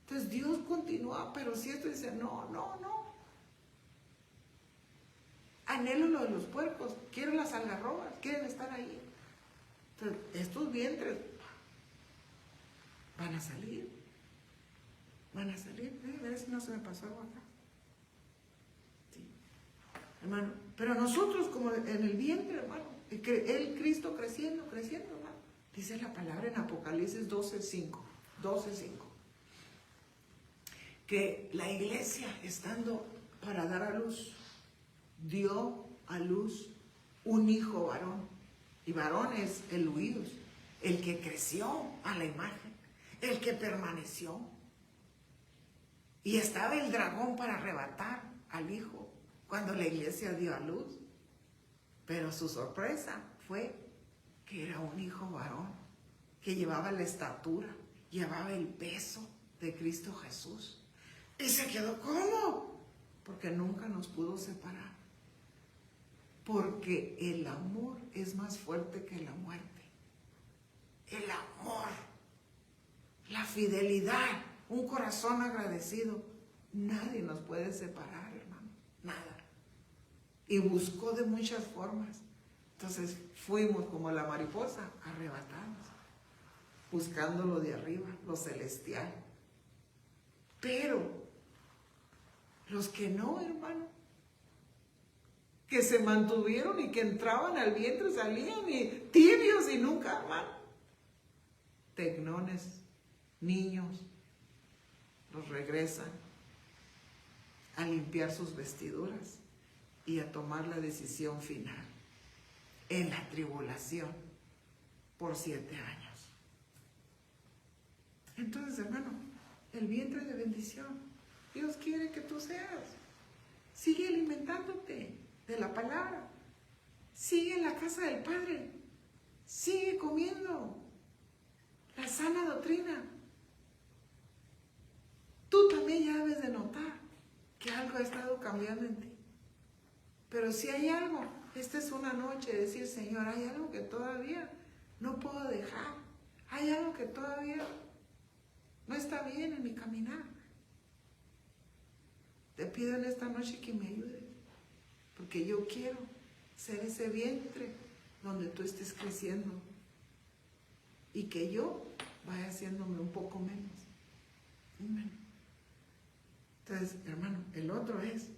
Entonces Dios continúa, pero si esto dice, no. Anhelo lo de los puercos, quiero las algarrobas, quieren estar ahí. Entonces, estos vientres van a salir. Van a salir. A ver si no se me pasó algo acá. Sí. Hermano, pero nosotros como en el vientre, hermano, el Cristo creciendo, hermano. Dice la palabra en Apocalipsis 12:5. Que la iglesia estando para dar a luz. Dio a luz un hijo varón. Y varón es el huidos, el que creció a la imagen, el que permaneció. Y estaba el dragón para arrebatar al hijo cuando la iglesia dio a luz. Pero su sorpresa fue que era un hijo varón, que llevaba la estatura, llevaba el peso de Cristo Jesús. Y se quedó, ¿cómo? Porque nunca nos pudo separar. Porque el amor es más fuerte que la muerte. El amor, la fidelidad, un corazón agradecido. Nadie nos puede separar, hermano. Nada. Y buscó de muchas formas. Entonces fuimos como la mariposa, arrebatados, buscando lo de arriba, lo celestial. Pero los que no, hermano, que se mantuvieron y que entraban al vientre, salían y tibios y nunca, hermano. Tecnones, niños, los regresan a limpiar sus vestiduras y a tomar la decisión final en la tribulación por 7 años. Entonces, hermano, el vientre de bendición, Dios quiere que tú seas. Sigue alimentándote de la palabra. Sigue en la casa del Padre. Sigue comiendo la sana doctrina. Tú también ya debes de notar que algo ha estado cambiando en ti. Pero si hay algo, esta es una noche de decir, Señor, hay algo que todavía no puedo dejar. Hay algo que todavía no está bien en mi caminar. Te pido en esta noche que me ayudes, porque yo quiero ser ese vientre donde tú estés creciendo y que yo vaya haciéndome un poco menos. Amén. Entonces, hermano, el otro es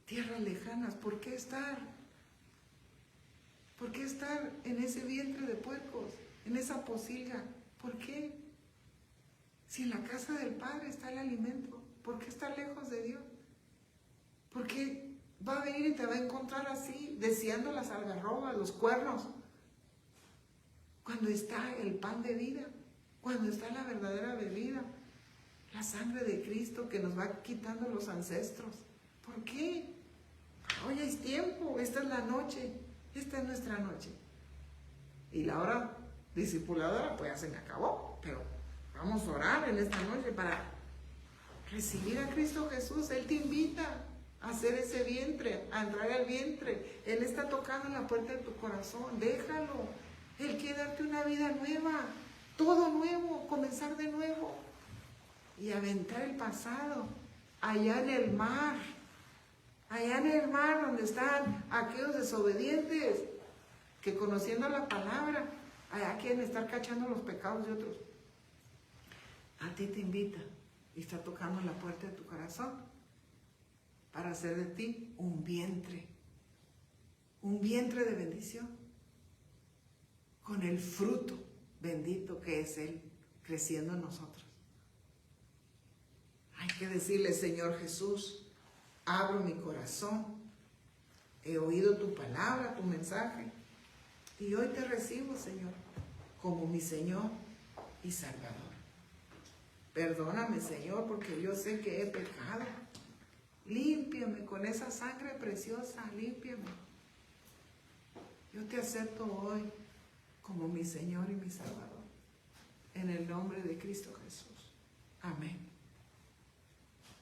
tierras lejanas. ¿Por qué estar? ¿Por qué estar en ese vientre de puercos, en esa posilga? ¿Por qué? Si en la casa del Padre está el alimento, ¿por qué estar lejos de Dios? ¿Por qué va a venir y te va a encontrar así, deseando las algarrobas, los cuernos? Cuando está el pan de vida, cuando está la verdadera bebida, la sangre de Cristo que nos va quitando los ancestros. ¿Por qué? Hoy es tiempo, esta es la noche, esta es nuestra noche. Y la hora discipuladora pues ya se me acabó, pero vamos a orar en esta noche para recibir a Cristo Jesús. Él te invita a hacer ese vientre, a entrar al vientre. Él está tocando en la puerta de tu corazón, déjalo. Él quiere darte una vida nueva, todo nuevo, comenzar de nuevo y aventar el pasado allá en el mar. Allá en el mar donde están aquellos desobedientes que conociendo la palabra, allá quieren estar cachando los pecados de otros. A ti te invita y está tocando la puerta de tu corazón para hacer de ti un vientre de bendición, con el fruto bendito que es Él creciendo en nosotros. Hay que decirle, Señor Jesús, abro mi corazón, he oído tu palabra, tu mensaje, y hoy te recibo, Señor, como mi Señor y Salvador. Perdóname, Señor, porque yo sé que he pecado. Límpiame con esa sangre preciosa, límpiame. Yo te acepto hoy como mi Señor y mi Salvador, en el nombre de Cristo Jesús. Amén.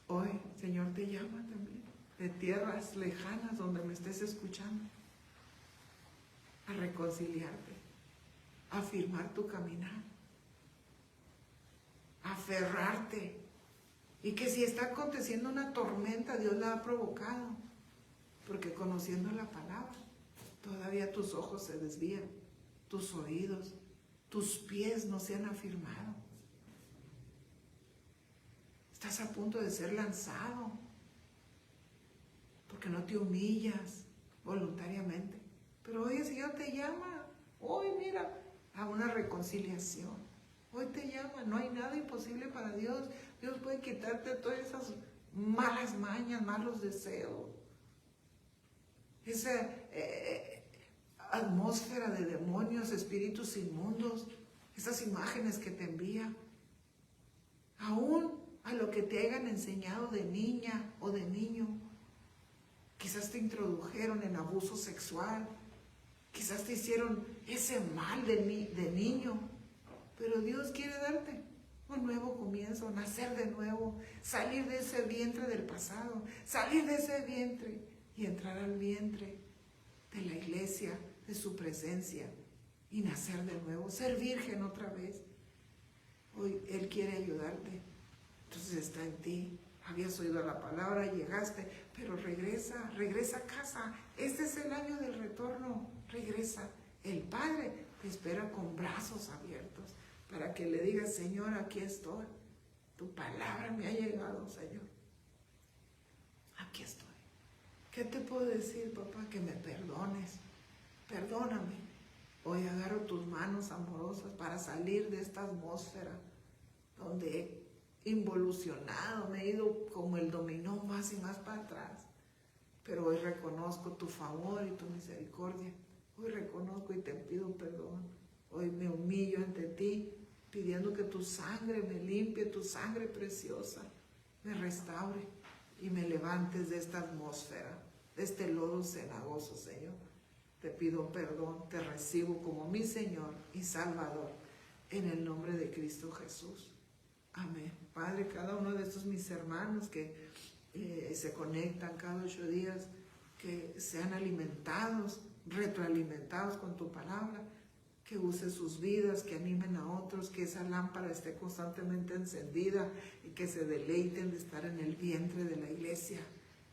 Hoy, Señor, te llama también de tierras lejanas donde me estés escuchando, a reconciliarte, a afirmar tu caminar, a aferrarte, y que si está aconteciendo una tormenta, Dios la ha provocado, porque conociendo la palabra, todavía tus ojos se desvían, tus oídos, tus pies no se han afirmado. Estás a punto de ser lanzado, porque no te humillas voluntariamente. Pero hoy el Señor te llama, hoy mira, a una reconciliación. Hoy te llama, no hay nada imposible para Dios. Dios puede quitarte todas esas malas mañas, malos deseos. Esa atmósfera de demonios, espíritus inmundos, esas imágenes que te envía, aún a lo que te hayan enseñado de niña o de niño. Quizás te introdujeron en abuso sexual, quizás te hicieron ese mal de niño, pero Dios quiere darte un nuevo comienzo, nacer de nuevo, salir de ese vientre del pasado, salir de ese vientre y entrar al vientre de la iglesia, de su presencia y nacer de nuevo, ser virgen otra vez. Hoy Él quiere ayudarte, entonces está en ti. Habías oído la palabra, llegaste, pero regresa a casa. Este es el año del retorno, regresa. El Padre te espera con brazos abiertos para que le digas: Señor, aquí estoy. Tu palabra me ha llegado, Señor. Aquí estoy. ¿Qué te puedo decir, papá? Que me perdones. Perdóname. Hoy agarro tus manos amorosas para salir de esta atmósfera donde he involucionado, me he ido como el dominó más y más para atrás. Pero hoy reconozco tu favor y tu misericordia. Hoy reconozco y te pido perdón. Hoy me humillo ante ti, pidiendo que tu sangre me limpie, tu sangre preciosa me restaure y me levantes de esta atmósfera, de este lodo cenagoso, Señor. Te pido perdón, te recibo como mi Señor y Salvador, en el nombre de Cristo Jesús. Amén. Padre, cada uno de estos mis hermanos que se conectan cada 8 días, que sean alimentados, retroalimentados con tu palabra, que use sus vidas, que animen a otros, que esa lámpara esté constantemente encendida y que se deleiten de estar en el vientre de la iglesia,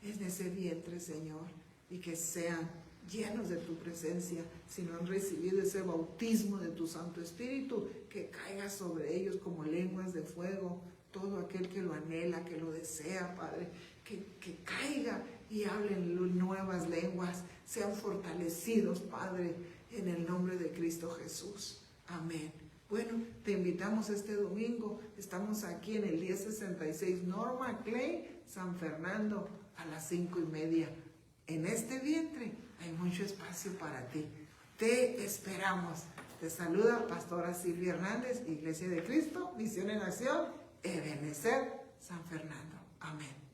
en ese vientre, Señor, y que sean llenos de tu presencia. Si no han recibido ese bautismo de tu Santo Espíritu, que caiga sobre ellos como lenguas de fuego, todo aquel que lo anhela, que lo desea, Padre, que caiga y hablen nuevas lenguas, sean fortalecidos, Padre, en el nombre de Cristo Jesús. Amén. Bueno, te invitamos este domingo, estamos aquí en el 1066 Norma Clay, San Fernando, a las 5:30. En este vientre hay mucho espacio para ti. Te esperamos. Te saluda Pastora Silvia Hernández, Iglesia de Cristo, Misión en Acción, Ebenezer, San Fernando. Amén.